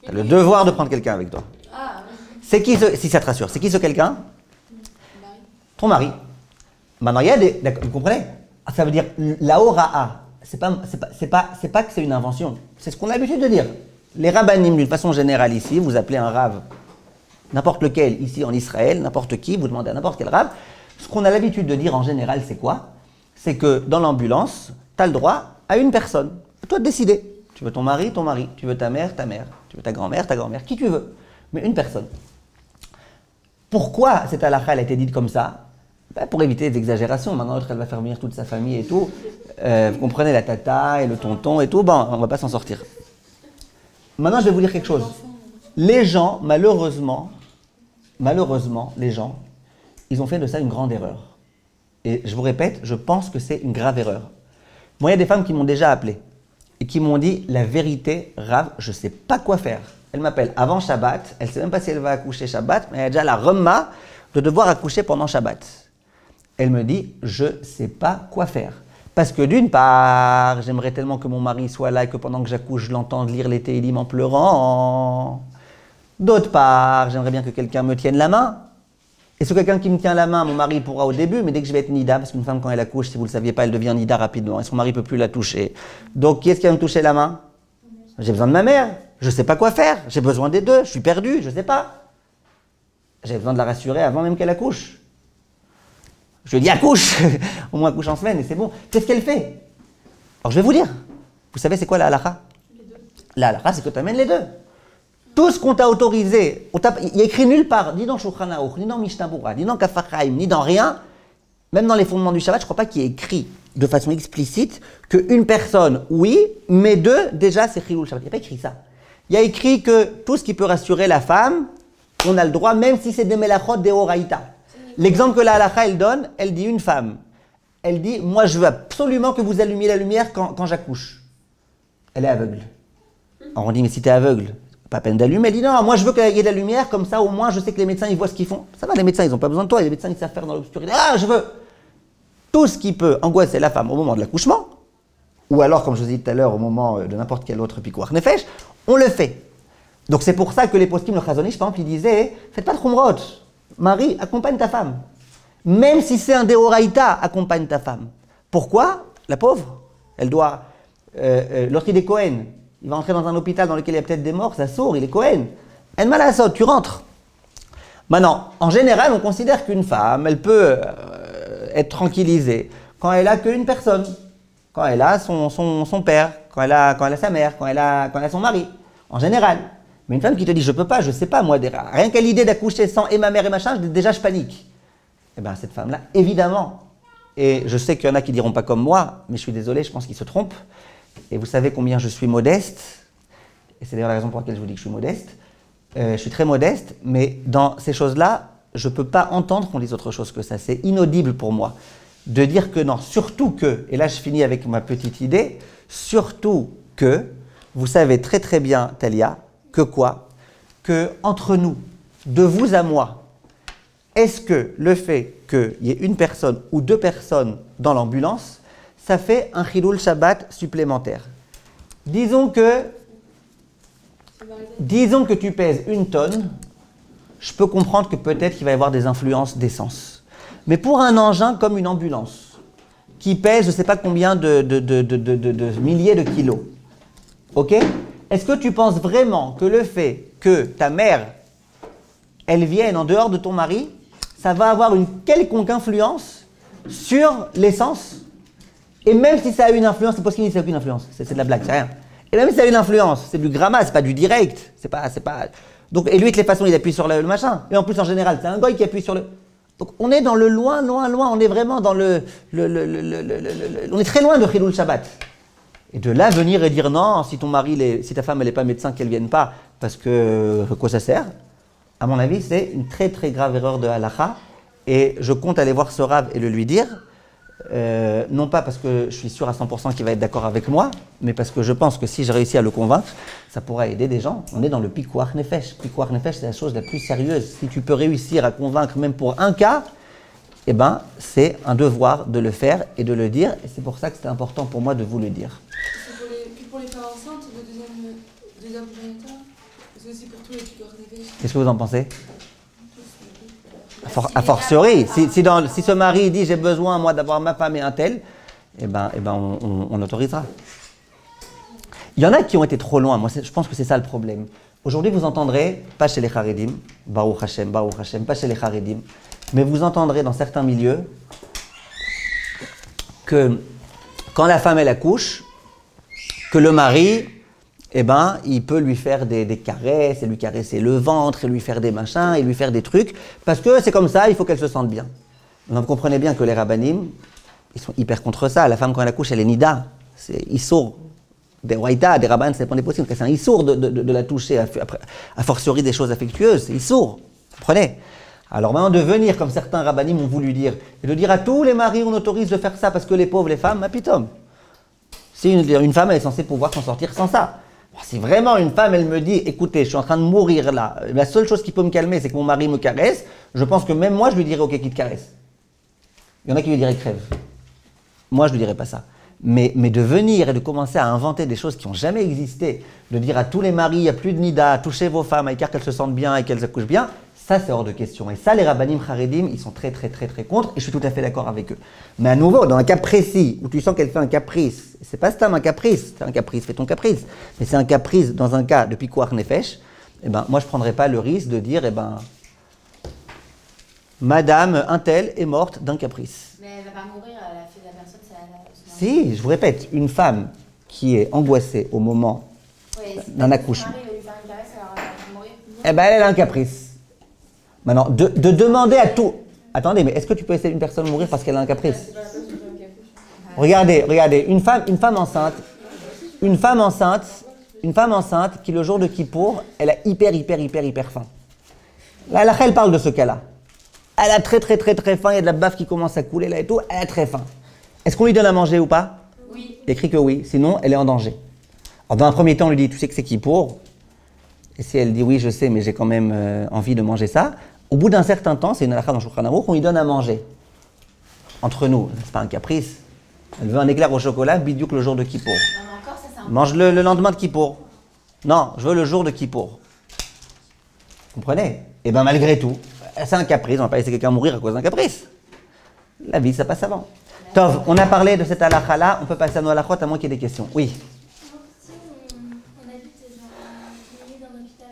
Speaker 1: Tu as le devoir de prendre quelqu'un avec toi.
Speaker 3: Ah,
Speaker 1: C'est qui ce, si ça te rassure, c'est qui ce quelqu'un? Ton mari. Maintenant, il y a des... Vous comprenez? Ça veut dire, la hora'a, c'est pas que c'est une invention. C'est ce qu'on a l'habitude de dire. Les rabbanim, d'une façon générale ici, vous appelez un rave, n'importe lequel, ici en Israël, n'importe qui, vous demandez à n'importe quel rave, ce qu'on a l'habitude de dire en général, c'est quoi? C'est que dans l'ambulance, tu as le droit à une personne. À toi de décider. Tu veux ton mari, ton mari. Tu veux ta mère, ta mère. Tu veux ta grand-mère, qui tu veux. Mais une personne. Pourquoi cette halakha elle a été dite comme ça? Ben, pour éviter des exagérations. Maintenant, l'autre, elle va faire venir toute sa famille et tout. Vous comprenez, la tata et le tonton et tout. Ben, on ne va pas s'en sortir. Maintenant, je vais vous dire quelque chose. Les gens, malheureusement, les gens, ils ont fait de ça une grande erreur. Et je vous répète, je pense que c'est une grave erreur. Moi, il y a des femmes qui m'ont déjà appelé et qui m'ont dit, la vérité, Rav, je ne sais pas quoi faire. Elle m'appelle avant Shabbat, elle ne sait même pas si elle va accoucher Shabbat, mais elle a déjà la remma de devoir accoucher pendant Shabbat. Elle me dit, je ne sais pas quoi faire. Parce que d'une part, j'aimerais tellement que mon mari soit là et que pendant que j'accouche, je l'entende lire les Télim en pleurant. D'autre part, j'aimerais bien que quelqu'un me tienne la main. Et ce quelqu'un qui me tient la main, mon mari pourra au début, mais dès que je vais être nida, parce qu'une femme quand elle accouche, si vous ne le saviez pas, elle devient nida rapidement et son mari ne peut plus la toucher. Donc qui est-ce qui va me toucher la main? J'ai besoin de ma mère, je ne sais pas quoi faire, j'ai besoin des deux, je suis perdu, je ne sais pas. J'ai besoin de la rassurer avant même qu'elle accouche. Je lui dis accouche, au moins accouche en semaine et c'est bon. Qu'est-ce qu'elle fait? Alors je vais vous dire, vous savez c'est quoi la halakha? La halakha c'est que tu amènes les deux. Tout ce qu'on t'a autorisé, il y a écrit nulle part, ni dans Shulchan Aruch, ni dans Mishnah Berurah, ni dans Kaf HaChaim, ni dans rien, même dans les fondements du Shabbat, je ne crois pas qu'il y ait écrit de façon explicite qu'une personne, oui, mais deux, déjà c'est Chilul Shabbat. Il n'y a pas écrit ça. Il y a écrit que tout ce qui peut rassurer la femme, on a le droit, même si c'est des melachot, des oraïta. L'exemple que la halakha, elle donne, elle dit une femme, elle dit, moi je veux absolument que vous allumiez la lumière quand j'accouche. Elle est aveugle. Alors on dit, mais si tu es aveugle, pas peine d'allumer. Elle dit, non, moi je veux qu'il y ait de la lumière, comme ça au moins je sais que les médecins ils voient ce qu'ils font. Ça va, les médecins ils n'ont pas besoin de toi, les médecins ils savent faire dans l'obscurité. Ah, je veux tout ce qui peut angoisser la femme au moment de l'accouchement, ou alors, comme je vous ai dit tout à l'heure, au moment de n'importe quel autre pikuach nefesh, on le fait. Donc c'est pour ça que les poskim, le Chazon Ish, par exemple, ils disaient, faites pas de khumrot. Marie, accompagne ta femme. Même si c'est un déoraïta, accompagne ta femme. Pourquoi? La pauvre, elle doit... L'autre, il est Cohen. Il va entrer dans un hôpital dans lequel il y a peut-être des morts, ça sourd, il est Cohen. En malasot, tu rentres. Maintenant, en général, on considère qu'une femme, elle peut être tranquillisée quand elle a qu'une personne. Quand elle a son père, quand elle a sa mère, quand elle a son mari. En général. Mais une femme qui te dit, je peux pas, je sais pas, moi, rien qu'à l'idée d'accoucher sans et ma mère et machin, déjà je panique. Eh bien, cette femme-là, évidemment, et je sais qu'il y en a qui diront pas comme moi, mais je suis désolé, je pense qu'ils se trompent. Et vous savez combien je suis modeste, et c'est d'ailleurs la raison pour laquelle je vous dis que je suis modeste. Je suis très modeste, mais dans ces choses-là, je ne peux pas entendre qu'on dise autre chose que ça. C'est inaudible pour moi de dire que non, surtout que, et là je finis avec ma petite idée, surtout que, vous savez très très bien, Talia, que quoi? Que entre nous, de vous à moi, est-ce que le fait qu'il y ait une personne ou deux personnes dans l'ambulance, ça fait un Chilul Shabbat supplémentaire? Disons que tu pèses 1 tonne, je peux comprendre que peut-être qu'il va y avoir des influences d'essence. Mais pour un engin comme une ambulance, qui pèse je ne sais pas combien de milliers de kilos, ok? Est-ce que tu penses vraiment que le fait que ta mère, elle vienne en dehors de ton mari, ça va avoir une quelconque influence sur l'essence? Et même si ça a une influence, c'est parce qu'il n'y a aucune influence, c'est de la blague, c'est rien. Et même si ça a une influence, c'est du gramma, c'est pas du direct, c'est pas... Donc, et lui, de toutes les façons, il appuie sur le machin. Et en plus, en général, c'est un goy qui appuie sur le... Donc, on est dans le loin, on est vraiment dans on est très loin de Chilul Shabbat. Et de là, venir et dire non, si ton mari, si ta femme, elle n'est pas médecin, qu'elle ne vienne pas, parce que quoi ça sert? À mon avis, c'est une très très grave erreur de halakha. Et je compte aller voir ce rave et le lui dire. Non pas parce que je suis sûr à 100% qu'il va être d'accord avec moi, mais parce que je pense que si j'ai réussi à le convaincre, ça pourra aider des gens. On est dans le pikuach nefesh. Pikuach nefesh, c'est la chose la plus sérieuse. Si tu peux réussir à convaincre même pour un cas, eh ben, c'est un devoir de le faire et de le dire. Et c'est pour ça que c'est important pour moi de vous le dire.
Speaker 3: Puis pour les femmes enceintes, le deuxième géniteur, c'est aussi pour tous les pikuach nefesh.
Speaker 1: Qu'est-ce que vous en pensez? A fortiori, si ce mari dit j'ai besoin moi d'avoir ma femme et un tel, eh ben on autorisera. Il y en a qui ont été trop loin, moi je pense que c'est ça le problème. Aujourd'hui vous entendrez, pas chez les Haredim, Baruch Hashem, pas chez les Haredim, mais vous entendrez dans certains milieux que quand la femme elle accouche, que le mari, eh ben, il peut lui faire des caresses, et lui caresser le ventre, et lui faire des machins, et lui faire des trucs, parce que c'est comme ça, il faut qu'elle se sente bien. Donc vous comprenez bien que les rabbanim, ils sont hyper contre ça. La femme, quand elle accouche, elle est nida. C'est issour. Des waïta, des rabbins, ça dépend des possibles. C'est un issour de la toucher, a fortiori des choses affectueuses. C'est issour. Vous comprenez? Alors maintenant, de venir, comme certains rabbanim ont voulu dire, et de dire à tous les maris, on autorise de faire ça parce que les pauvres, les femmes, pitom. Si une femme, elle est censée pouvoir s'en sortir sans ça. Si vraiment une femme, elle me dit, écoutez, je suis en train de mourir là, la seule chose qui peut me calmer, c'est que mon mari me caresse, je pense que même moi, je lui dirais, ok, qu'il te caresse. Il y en a qui lui diraient, crève. Moi, je ne lui dirais pas ça. Mais de venir et de commencer à inventer des choses qui n'ont jamais existé, de dire à tous les maris, il n'y a plus de nida, touchez vos femmes, à qu'elles se sentent bien et qu'elles accouchent bien, ça c'est hors de question. Et ça, les rabbanim charedim, ils sont très contre, et je suis tout à fait d'accord avec eux. Mais à nouveau, dans un cas précis, où tu sens qu'elle fait un caprice, c'est pas un caprice, c'est un caprice, fais ton caprice, mais c'est un caprice dans un cas de pikuach nefesh, eh ben, moi je ne prendrais pas le risque de dire, eh ben, Madame Untel est morte d'un caprice.
Speaker 2: Mais elle va pas mourir, la fille de la personne,
Speaker 1: Si, je vous répète, une femme qui est angoissée au moment d'un accouchement, eh ben, elle a un caprice. Maintenant, de demander à tout... Attendez, mais est-ce que tu peux laisser une personne mourir parce qu'elle a un caprice? Regardez, une femme enceinte qui, le jour de Kippour, elle a hyper faim. Là, elle parle de ce cas-là. Elle a très faim, il y a de la baffe qui commence à couler là et tout, elle a très faim. Est-ce qu'on lui donne à manger ou pas?
Speaker 2: Oui.
Speaker 1: Il écrit que oui, sinon elle est en danger. Alors dans un premier temps, on lui dit, tu sais que c'est Kippour? Et si elle dit oui, je sais, mais j'ai quand même envie de manger ça, au bout d'un certain temps, c'est une halakha dans Shulchan Aruch, on lui donne à manger. Entre nous, c'est pas un caprice. Elle veut un éclair au chocolat, bidiouk le jour de Kippour.
Speaker 2: Non, mais encore, ça, c'est un...
Speaker 1: Mange-le le lendemain de Kippour. Non, je veux le jour de Kippour. Vous comprenez? Et bien malgré tout, c'est un caprice, on ne va pas laisser quelqu'un mourir à cause d'un caprice. La vie, ça passe avant. Tov, on a parlé de cette halakha-là, on peut passer à nos halakhot à moins qu'il y ait des questions. Oui.
Speaker 5: Si on habite genre 10 minutes dans l'hôpital,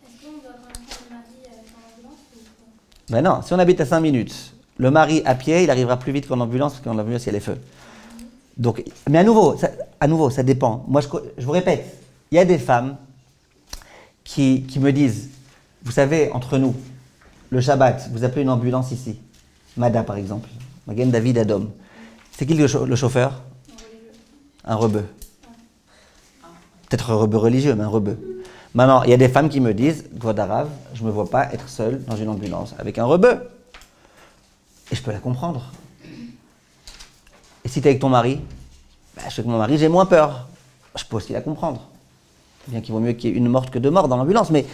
Speaker 5: est-ce qu'on doit quand même prendre le mari dans l'ambulance ou pas?
Speaker 1: Ben non, si on habite à 5 minutes, le mari à pied, il arrivera plus vite qu'en ambulance, parce qu'en ambulance, il y a les feux. Donc, mais à nouveau, ça dépend. Moi, je vous répète, il y a des femmes qui me disent, vous savez, entre nous, le Shabbat, vous appelez une ambulance ici. Mada, par exemple. Magen David Adom. C'est qui le chauffeur? Un rebeu. Peut-être un rebeu religieux, mais un rebeu. Maintenant, il y a des femmes qui me disent, Gvodarav, je ne me vois pas être seule dans une ambulance avec un rebeu. Et je peux la comprendre. Et si tu es avec ton mari, je sais que mon mari, j'ai moins peur. Je peux aussi la comprendre. Bien qu'il vaut mieux qu'il y ait une morte que 2 morts dans l'ambulance, mais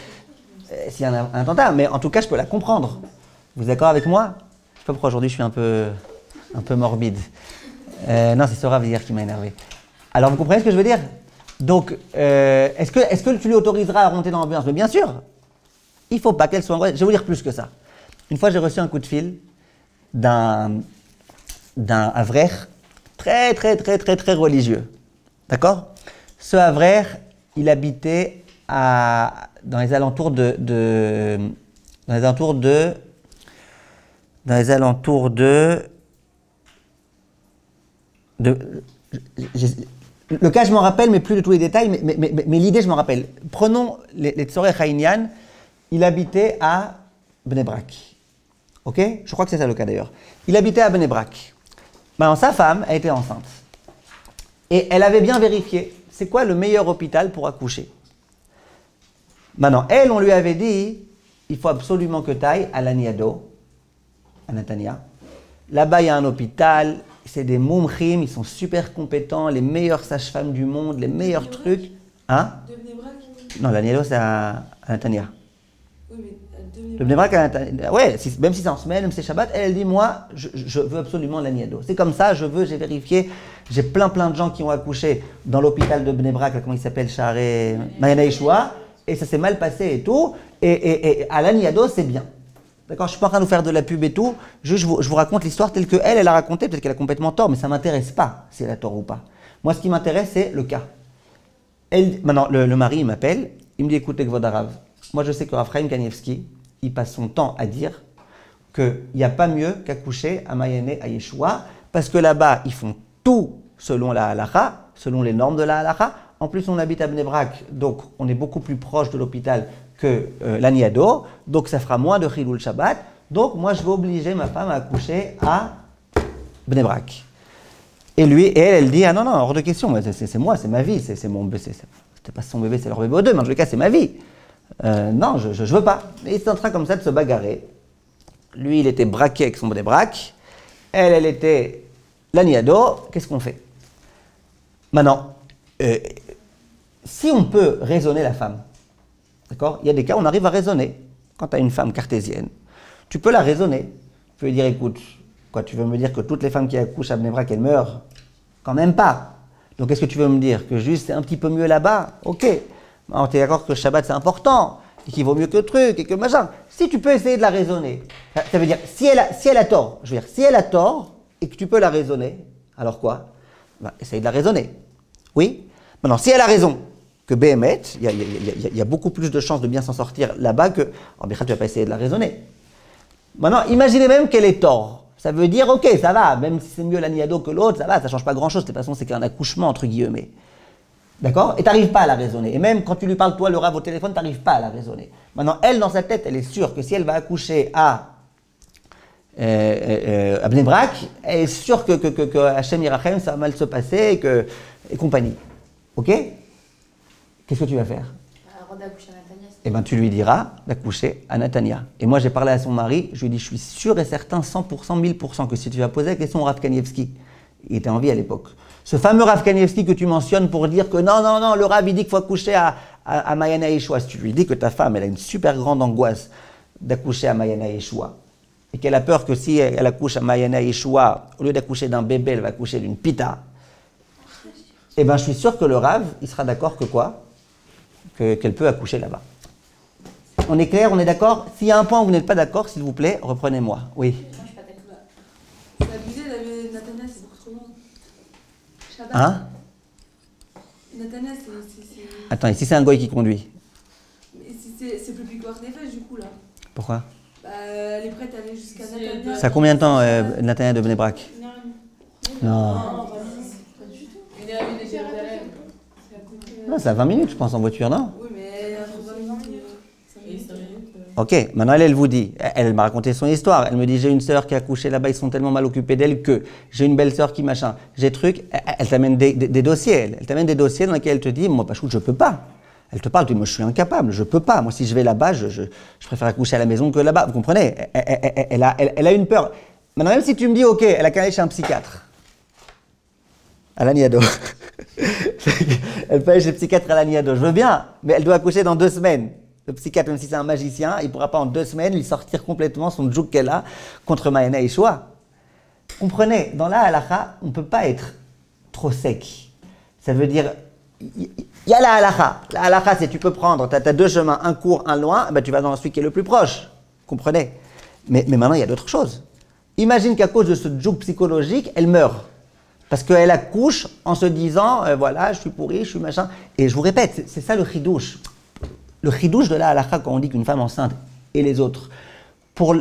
Speaker 1: s'il y a un attentat, mais en tout cas, je peux la comprendre. Vous êtes d'accord avec moi? Je sais pas pourquoi aujourd'hui je suis un peu morbide. Non, c'est Sora hier qui m'a énervé. Alors, vous comprenez ce que je veux dire? Donc, est-ce que tu lui autoriseras à remonter dans l'ambulance? Mais bien sûr. Il ne faut pas qu'elle soit angoissée. Je vais vous dire plus que ça. Une fois, j'ai reçu un coup de fil d'un avrer très religieux. D'accord? Ce avrer, il habitait dans les alentours le cas, je m'en rappelle, mais plus de tous les détails, mais l'idée, je m'en rappelle. Prenons les Tzorech Haïnian, il habitait à Bnei Brak. Ok? Je crois que c'est ça le cas d'ailleurs. Il habitait à Bnei Brak. Maintenant, sa femme a été enceinte. Et elle avait bien vérifié, c'est quoi le meilleur hôpital pour accoucher? Maintenant, elle, on lui avait dit, il faut absolument que tu ailles à Laniado, à Netanya. Là-bas, il y a un hôpital, c'est des moumchim, ils sont super compétents, les meilleures sages-femmes du monde, les meilleurs trucs. Hein?
Speaker 3: De Bnei Brak?
Speaker 1: Non, Laniado, c'est à Netanya.
Speaker 3: Oui, mais
Speaker 1: Le Bnei Brak à Netanya. Ouais, même si c'est en semaine, même si c'est Shabbat, elle dit, moi, je veux absolument Laniado. C'est comme ça, j'ai vérifié, j'ai plein de gens qui ont accouché dans l'hôpital de Bnei Brak, là, comment il s'appelle, Share Mayana Yeshua, et ça s'est mal passé et tout, et à Laniado, c'est bien. D'accord, je ne suis pas en train de vous faire de la pub et tout, je vous raconte l'histoire telle qu'elle a raconté, peut-être qu'elle a complètement tort, mais ça ne m'intéresse pas si elle a tort ou pas. Moi, ce qui m'intéresse, c'est le cas. Maintenant, le mari, il m'appelle, il me dit, écoutez, Gvodarav, moi je sais que Raphaël Kanievski, il passe son temps à dire qu'il n'y a pas mieux qu'accoucher à Mayane, à Yeshua, parce que là-bas, ils font tout selon la halakha, selon les normes de la halakha. En plus, on habite à Bnei Brak, donc on est beaucoup plus proche de l'hôpital que l'Aniado, donc ça fera moins de Chilul Shabbat. Donc moi, je vais obliger ma femme à accoucher à Bnei Brak. Et elle dit, ah non, hors de question, c'est moi, c'est ma vie, c'est mon bébé, c'était pas son bébé, c'est leur bébé aux deux, mais en tout cas, c'est ma vie. Non, je veux pas. Et il est en train comme ça de se bagarrer. Lui, il était braqué avec son Bnei Brak. Elle était l'Aniado. Qu'est-ce qu'on fait? Maintenant, si on peut raisonner la femme, d'accord? Il y a des cas où on arrive à raisonner. Quand tu as une femme cartésienne, tu peux la raisonner. Tu peux lui dire, écoute, Quoi, tu veux me dire que toutes les femmes qui accouchent à Bnei Brak, elles meurent? Quand même pas. Donc est-ce que tu veux me dire que juste c'est un petit peu mieux là-bas? Ok. Alors, tu es d'accord que le Shabbat c'est important, et qu'il vaut mieux que le truc, et que machin. Si tu peux essayer de la raisonner, ça veut dire, si elle a tort, je veux dire, si elle a tort, et que tu peux la raisonner, alors quoi? Ben, essaye de la raisonner. Oui? Maintenant, si elle a raison, que Béhémet, il y a beaucoup plus de chances de bien s'en sortir là-bas que... En Bichat, tu vas pas essayer de la raisonner. Maintenant, imaginez même qu'elle ait tort. Ça veut dire, ok, ça va, même si c'est mieux l'aniado que l'autre, ça va, ça change pas grand-chose. De toute façon, c'est qu'un accouchement, entre guillemets. D'accord? Et tu n'arrives pas à la raisonner. Et même quand tu lui parles, toi, le rave au téléphone, tu n'arrives pas à la raisonner. Maintenant, elle, dans sa tête, elle est sûre que si elle va accoucher à Bnei Brak, elle est sûre que Hachem Yirachem, ça va mal se passer et compagnie. Ok? Qu'est-ce que tu vas faire?
Speaker 2: Avant d'accoucher à Natania.
Speaker 1: Eh bien, tu lui diras d'accoucher à Natania. Et moi, j'ai parlé à son mari, je lui ai dit, je suis sûr et certain, 100%, 1000%, que si tu vas poser la question au Rav Kanievski, il était en vie à l'époque, ce fameux Rav Kanievski que tu mentionnes pour dire que non, le Rav, il dit qu'il faut accoucher à Mayana Yeshua. Si tu lui dis que ta femme, elle a une super grande angoisse d'accoucher à Mayana Yeshua, et qu'elle a peur que si elle accouche à Mayana Yeshua, au lieu d'accoucher d'un bébé, elle va accoucher d'une pita, eh bien, je suis sûr que le Rav, il sera d'accord que quoi? Qu'elle peut accoucher là-bas. On est clair, on est d'accord? S'il y a un point où vous n'êtes pas d'accord, s'il vous plaît, reprenez-moi. Oui.
Speaker 2: Moi, je suis pas d'accord.
Speaker 3: C'est abusé, Natania, c'est beaucoup trop long. Shabbat.
Speaker 1: Hein?
Speaker 3: Natania, c'est.
Speaker 1: Attends, et si c'est un goy qui conduit?
Speaker 3: Mais c'est plus picard des fesses, du coup, là.
Speaker 1: Pourquoi?
Speaker 3: Bah, elle est prête à aller jusqu'à Natania.
Speaker 1: Ça a combien de temps, Nathalie de Bnei Brak? Non. Non, ça a 20 minutes, je pense, en voiture, non?
Speaker 3: Oui, mais entre 20 minutes et 5 minutes.
Speaker 1: Ok, maintenant elle vous dit, elle m'a raconté son histoire, elle me dit j'ai une sœur qui a accouché là-bas, ils sont tellement mal occupés d'elle que j'ai une belle sœur qui machin, j'ai truc, elle t'amène des dossiers, elle t'amène des dossiers dans lesquels elle te dit, moi Pachout, je peux pas. Elle te parle, tu dis, moi je suis incapable, je peux pas, moi si je vais là-bas, je préfère accoucher à la maison que là-bas, vous comprenez? Elle a une peur. Maintenant même si tu me dis, ok, elle a qu'à aller chez un psychiatre, à l'Aniado. Elle peut aller chez le psychiatre à l'Aniado, je veux bien, mais elle doit accoucher dans 2 semaines. Le psychiatre, même si c'est un magicien, il ne pourra pas en 2 semaines lui sortir complètement son jouk qu'elle a contre Mayana Yeshua. Comprenez, dans la halakha, on ne peut pas être trop sec. Ça veut dire, il y a la halakha. La halakha, c'est tu peux prendre, tu as 2 chemins, un court, un loin, ben tu vas dans celui qui est le plus proche. Comprenez? Mais maintenant, il y a d'autres choses. Imagine qu'à cause de ce jouk psychologique, elle meurt. Parce qu'elle accouche en se disant, voilà, je suis pourri, je suis machin. Et je vous répète, c'est ça le chidouche. Le chidouche de la halakha, quand on dit qu'une femme enceinte et les autres, pour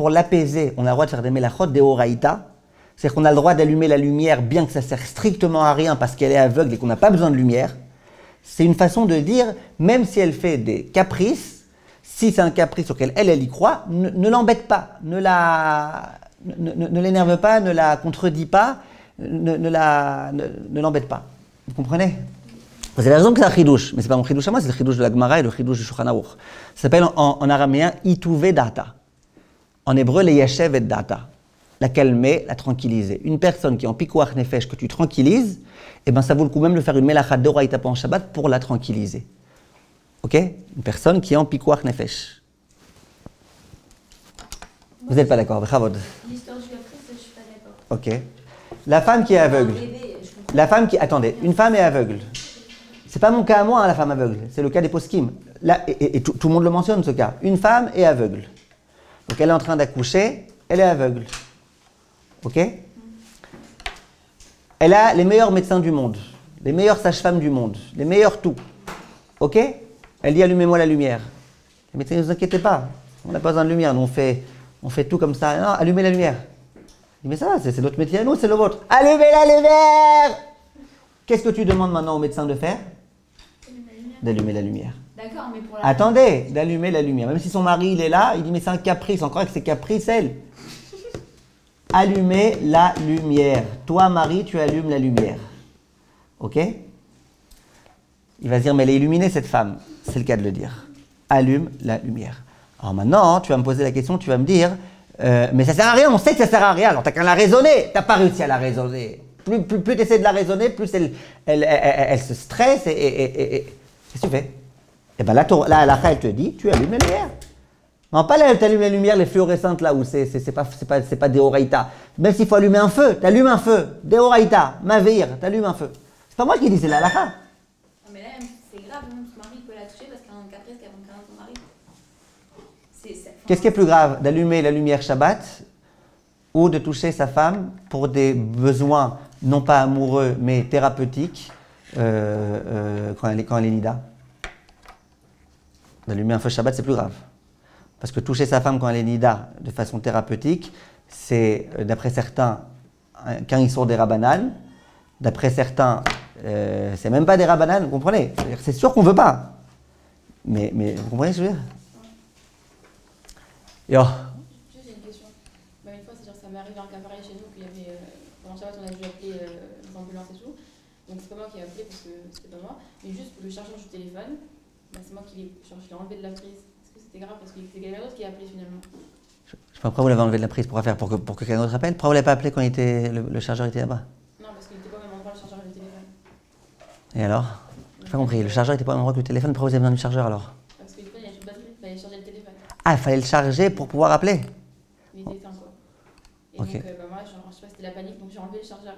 Speaker 1: l'apaiser, on a le droit de faire des melachot, des oraïta. C'est-à-dire qu'on a le droit d'allumer la lumière, bien que ça sert strictement à rien parce qu'elle est aveugle et qu'on n'a pas besoin de lumière. C'est une façon de dire, même si elle fait des caprices, si c'est un caprice auquel elle y croit, ne l'embête pas, ne l'énerve pas, ne la contredit pas, ne l'embête pas. Vous comprenez? Vous avez raison que c'est un chidouche, mais ce n'est pas mon chidouche à moi, c'est le chidouche de la Gemara et le chidouche du Shulchan Aruch. Ça s'appelle en araméen Ituve Data. En hébreu, les Yashev et Data. La calmer, la tranquilliser. Une personne qui est en pikuach nefesh, que tu tranquillises, eh ben ça vaut le coup même de faire une melacha d'oraïta en Shabbat pour la tranquilliser. Ok? Une personne qui est en pikuach nefesh. Vous n'êtes pas d'accord? L'histoire
Speaker 5: du caprice, je ne suis pas d'accord.
Speaker 1: Ok. La femme qui est aveugle. La femme qui... Attendez, une femme est aveugle. C'est pas mon cas à moi, hein, la femme aveugle. C'est le cas des poskim. Là, et tout le monde le mentionne, ce cas. Une femme est aveugle. Donc elle est en train d'accoucher, elle est aveugle. Ok? Elle a les meilleurs médecins du monde, les meilleures sages-femmes du monde, les meilleurs tout. Ok? Elle dit allumez-moi la lumière. Les médecins ne vous inquiétez pas, on n'a pas besoin de lumière, nous on fait tout comme ça. Non, allumez la lumière. Mais ça va, c'est notre métier à nous, c'est le vôtre. Allumez la lumière! Qu'est-ce que tu demandes maintenant au médecin de faire? D'allumer la lumière.
Speaker 2: D'accord, mais pour la...
Speaker 1: Attendez, d'allumer la lumière. Même si son mari il est là, il dit mais c'est un caprice, encore que c'est caprice elle. Allumez la lumière. Toi Marie, tu allumes la lumière. Ok? Il va se dire mais elle est illuminée cette femme. C'est le cas de le dire. Allume la lumière. Alors maintenant, tu vas me poser la question, tu vas me dire mais ça sert à rien, on sait que ça sert à rien. Alors t'as qu'à la raisonner. T'as pas réussi à la raisonner. Plus tu essaies de la raisonner, plus elle se stresse et qu'est-ce que tu fais? Eh bien là, elle te dit, tu allumes la lumière. Non, pas là, t'allumes les lumières, les fluorescentes là où c'est pas Deoraita. Même s'il faut allumer un feu, t'allumes un feu. Deoraita, Mavir, t'allumes un feu. C'est pas moi qui dis, c'est la halakha.
Speaker 2: Non, mais là, c'est grave, même son mari peut la toucher parce qu'un caprice qu'elle va faire son mari.
Speaker 1: Qu'est-ce qui est plus grave, d'allumer la lumière Shabbat ou de toucher sa femme pour des besoins non pas amoureux mais thérapeutiques quand elle est nida? D'allumer un feu Shabbat, c'est plus grave. Parce que toucher sa femme quand elle est nida de façon thérapeutique, c'est, d'après certains, qu'un issour des rabbanan. D'après certains, c'est même pas des rabbanan, vous comprenez? C'est sûr qu'on ne veut pas. Mais vous comprenez ce que je veux dire? Yo.
Speaker 2: Juste j'ai une question. Bah, une fois, c'est-à-dire ça m'est arrivé un cas pareil chez nous qu'il y avait pendant Shabbat on a dû appeler les ambulances et tout. Donc c'est pas moi qui ai appelé parce que c'était pas moi. Mais juste le chargeur du téléphone, bah, c'est moi qui l'ai enlevé de la prise. Est-ce que c'était grave parce que c'est quelqu'un d'autre qui a appelé finalement?
Speaker 1: Je sais pas pourquoi vous l'avez enlevé de la prise, pourquoi faire? Pour que quelqu'un d'autre appelle? Pourquoi vous l'avez pas appelé quand le chargeur était là-bas?
Speaker 2: Non, parce qu'il n'était pas au même endroit le chargeur et le téléphone.
Speaker 1: Et alors? J'ai pas compris. Le chargeur était pas au même endroit que le téléphone, pourquoi vous avez besoin du chargeur alors?
Speaker 2: Parce que du coup, il y a une batterie, il fallait charger le téléphone.
Speaker 1: Ah, il fallait le charger pour pouvoir appeler?
Speaker 2: Il était éteint quoi. Et
Speaker 1: Ok.
Speaker 2: donc, bah, moi, je sais pas, c'était la panique, donc j'ai enlevé le chargeur.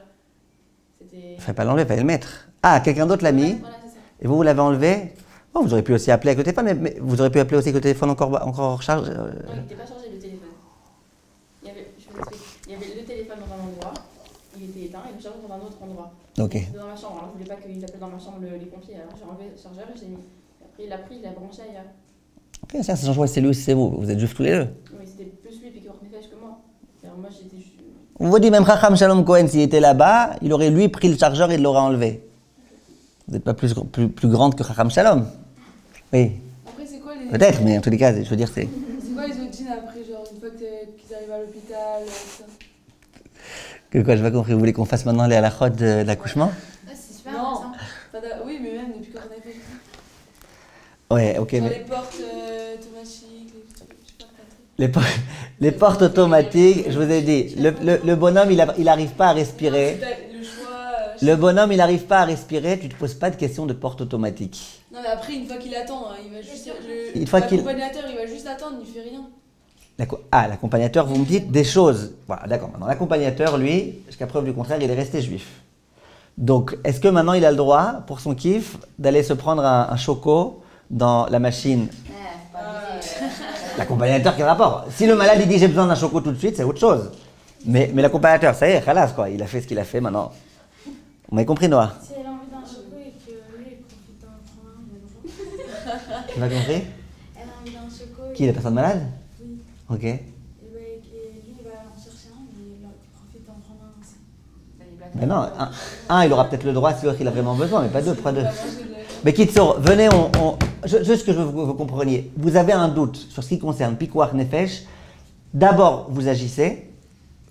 Speaker 2: C'était.
Speaker 1: Il fallait pas l'enlever, il fallait le mettre. Ah, quelqu'un d'autre l'a mis,
Speaker 2: Voilà, c'est ça.
Speaker 1: et vous l'avez enlevé? Bon, vous auriez pu aussi appeler avec le téléphone, mais vous auriez pu appeler aussi avec le téléphone encore chargé.
Speaker 2: Non, il n'était pas chargé le téléphone. Je vous explique. Il y avait le téléphone dans un endroit, il était éteint, et le chargeur dans un autre endroit.
Speaker 1: Ok.
Speaker 2: C'était dans ma chambre, alors je voulais pas qu'ils appellent dans ma chambre les pompiers, alors j'ai enlevé le chargeur et j'ai mis. Après il l'a pris, il l'a branché ailleurs.
Speaker 1: Ok, ça change pas, c'est lui ou c'est vous. Vous êtes juste tous les deux.
Speaker 2: Oui, c'était plus lui puis qui Nefesh que moi. Alors moi j'étais juste.
Speaker 1: Vous vous dites, même Chacham Shalom Cohen, s'il était là-bas, il aurait lui pris le chargeur et il l'aurait enlevé. Vous n'êtes pas plus grande que Chacham Shalom. Oui,
Speaker 3: Après, c'est quoi les.
Speaker 1: peut-être, mais en tous les cas, je veux dire, c'est.
Speaker 3: C'est quoi les autres jeans après, genre, une fois qu'ils arrivent à l'hôpital, ça?
Speaker 1: Que quoi, je n'ai pas compris. Vous voulez qu'on fasse maintenant les halachot de l'accouchement?
Speaker 2: Ah, c'est super
Speaker 3: Non.
Speaker 2: intéressant.
Speaker 3: Oui, mais même depuis quand on a fait.
Speaker 1: Ouais, ok,
Speaker 3: Genre
Speaker 1: mais.
Speaker 3: les portes automatiques, les trucs, je sais pas quoi.
Speaker 1: Les portes automatiques, je vous ai dit, le bonhomme, il n'arrive pas à respirer.
Speaker 3: Le choix.
Speaker 1: Le bonhomme, il n'arrive pas à respirer, tu ne te poses pas de question de porte automatique.
Speaker 3: Non, mais après, une fois qu'il attend, hein, il va juste.
Speaker 1: Une fois qu'il-
Speaker 3: L'accompagnateur, il va juste attendre, il fait rien.
Speaker 1: L'accompagnateur, vous me dites des choses. Voilà, d'accord. Maintenant, l'accompagnateur, lui, jusqu'à preuve du contraire, il est resté juif. Donc, est-ce que maintenant il a le droit, pour son kiff, d'aller se prendre un choco dans la machine?
Speaker 2: Faut pas abuser.
Speaker 1: L'accompagnateur, quel rapport? Si le malade, il dit j'ai besoin d'un choco tout de suite, c'est autre chose. Mais l'accompagnateur, ça y est, khalas, quoi. Il a fait ce qu'il a fait maintenant. Vous m'avez compris, Noah?
Speaker 5: Si elle a envie d'un choco et que lui il profite d'en prendre un, mais bon.
Speaker 1: Tu m'as compris?
Speaker 5: Elle a envie d'un choco.
Speaker 1: Qui, la personne malade?
Speaker 5: Oui.
Speaker 1: Ok.
Speaker 5: Et lui il va en chercher un, mais il profite d'en prendre un aussi.
Speaker 1: Mais non, il aura peut-être le droit si l'autre il a vraiment besoin, mais pas deux, pas deux.
Speaker 3: Il va manger de la-
Speaker 1: Mais Kitsour, venez, juste que je veux que vous compreniez. Vous avez un doute sur ce qui concerne Pikuach Nefesh. D'abord, vous agissez,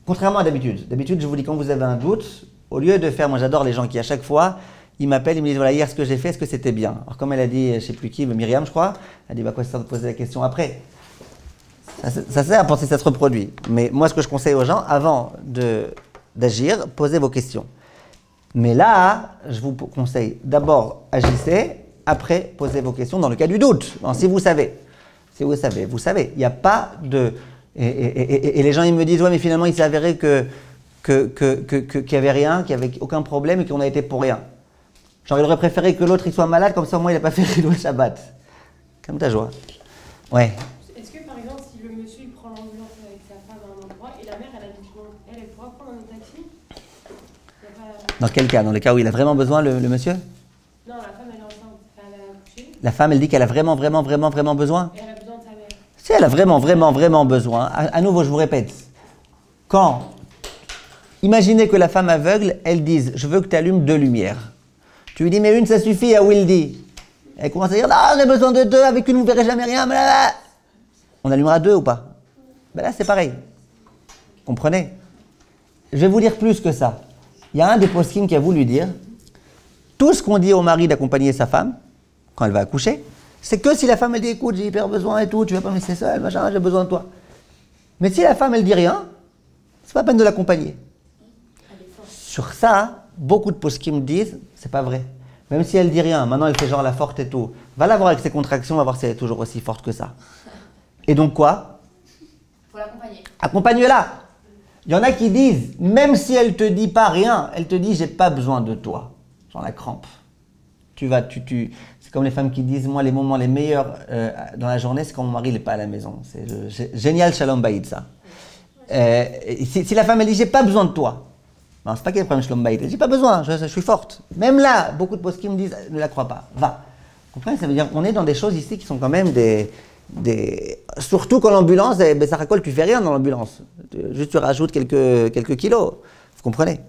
Speaker 1: contrairement à d'habitude. D'habitude, je vous dis quand vous avez un doute, au lieu de faire, moi j'adore les gens qui à chaque fois, ils m'appellent, ils me disent voilà, hier ce que j'ai fait, est-ce que c'était bien? Alors comme elle a dit, je sais plus qui, Myriam je crois, elle a dit bah quoi ça sert de poser la question après? Ça sert à penser que ça se reproduit. Mais moi ce que je conseille aux gens, avant d'agir, posez vos questions. Mais là, je vous conseille d'abord agissez, après posez vos questions dans le cas du doute. Alors, si vous savez. Vous savez. Il n'y a pas de... Et les gens ils me disent ouais mais finalement il s'est avéré qu'il n'y avait rien, qu'il n'y avait aucun problème et qu'on a été pour rien. Genre il aurait préféré que l'autre il soit malade, comme ça au moins il n'a pas fait le Shabbat. Comme ta joie. Ouais.
Speaker 6: Est-ce que par exemple, si le monsieur il prend l'ambulance avec sa femme à un endroit et la mère elle habite loin, elle pourra prendre un taxi? Y a pas...
Speaker 1: Dans quel cas? Dans le cas où il a vraiment besoin, le monsieur?
Speaker 6: Non, la femme elle est enceinte, elle a accouché
Speaker 1: La femme, elle dit qu'elle a vraiment besoin?
Speaker 6: et elle a besoin de sa mère.
Speaker 1: Si elle a vraiment besoin, à nouveau, je vous répète, quand, imaginez que la femme aveugle, elle dise, je veux que tu allumes 2 lumières. Tu lui dis, mais une, ça suffit, à Wildy. Elle commence à dire, non, j'ai besoin de 2, avec une, vous ne verrez jamais rien. Blablabla. On allumera 2 ou pas? Ben là, c'est pareil. Comprenez? Je vais vous dire plus que ça. Il y a un des poskim qui a voulu dire, tout ce qu'on dit au mari d'accompagner sa femme, quand elle va accoucher, c'est que si la femme elle dit écoute j'ai hyper besoin et tout, tu vas pas me laisser seule, machin, j'ai besoin de toi. Mais si la femme elle dit rien, c'est pas la peine de l'accompagner. Sur ça, beaucoup de poskim disent c'est pas vrai. Même si elle dit rien, maintenant elle fait genre la forte et tout, va la voir avec ses contractions, va voir si elle est toujours aussi forte que ça. Et donc quoi?
Speaker 2: Faut l'accompagner.
Speaker 1: Accompagne-la. Il y en a qui disent, même si elle te dit pas rien, elle te dit j'ai pas besoin de toi. Genre la crampe. C'est comme les femmes qui disent, moi les moments les meilleurs dans la journée, c'est quand mon mari n'est pas à la maison. C'est génial Shalom Bayit ça. Si la femme elle dit j'ai pas besoin de toi, non, c'est pas qu'il y a un problème Shalom Bayit, j'ai pas besoin, je suis forte. Même là, beaucoup de poskim me disent ne la crois pas, va. Vous comprenez? Ça veut dire qu'on est dans des choses ici qui sont quand même surtout quand l'ambulance, ça racole, tu fais rien dans l'ambulance. Juste tu rajoutes quelques kilos. Vous comprenez?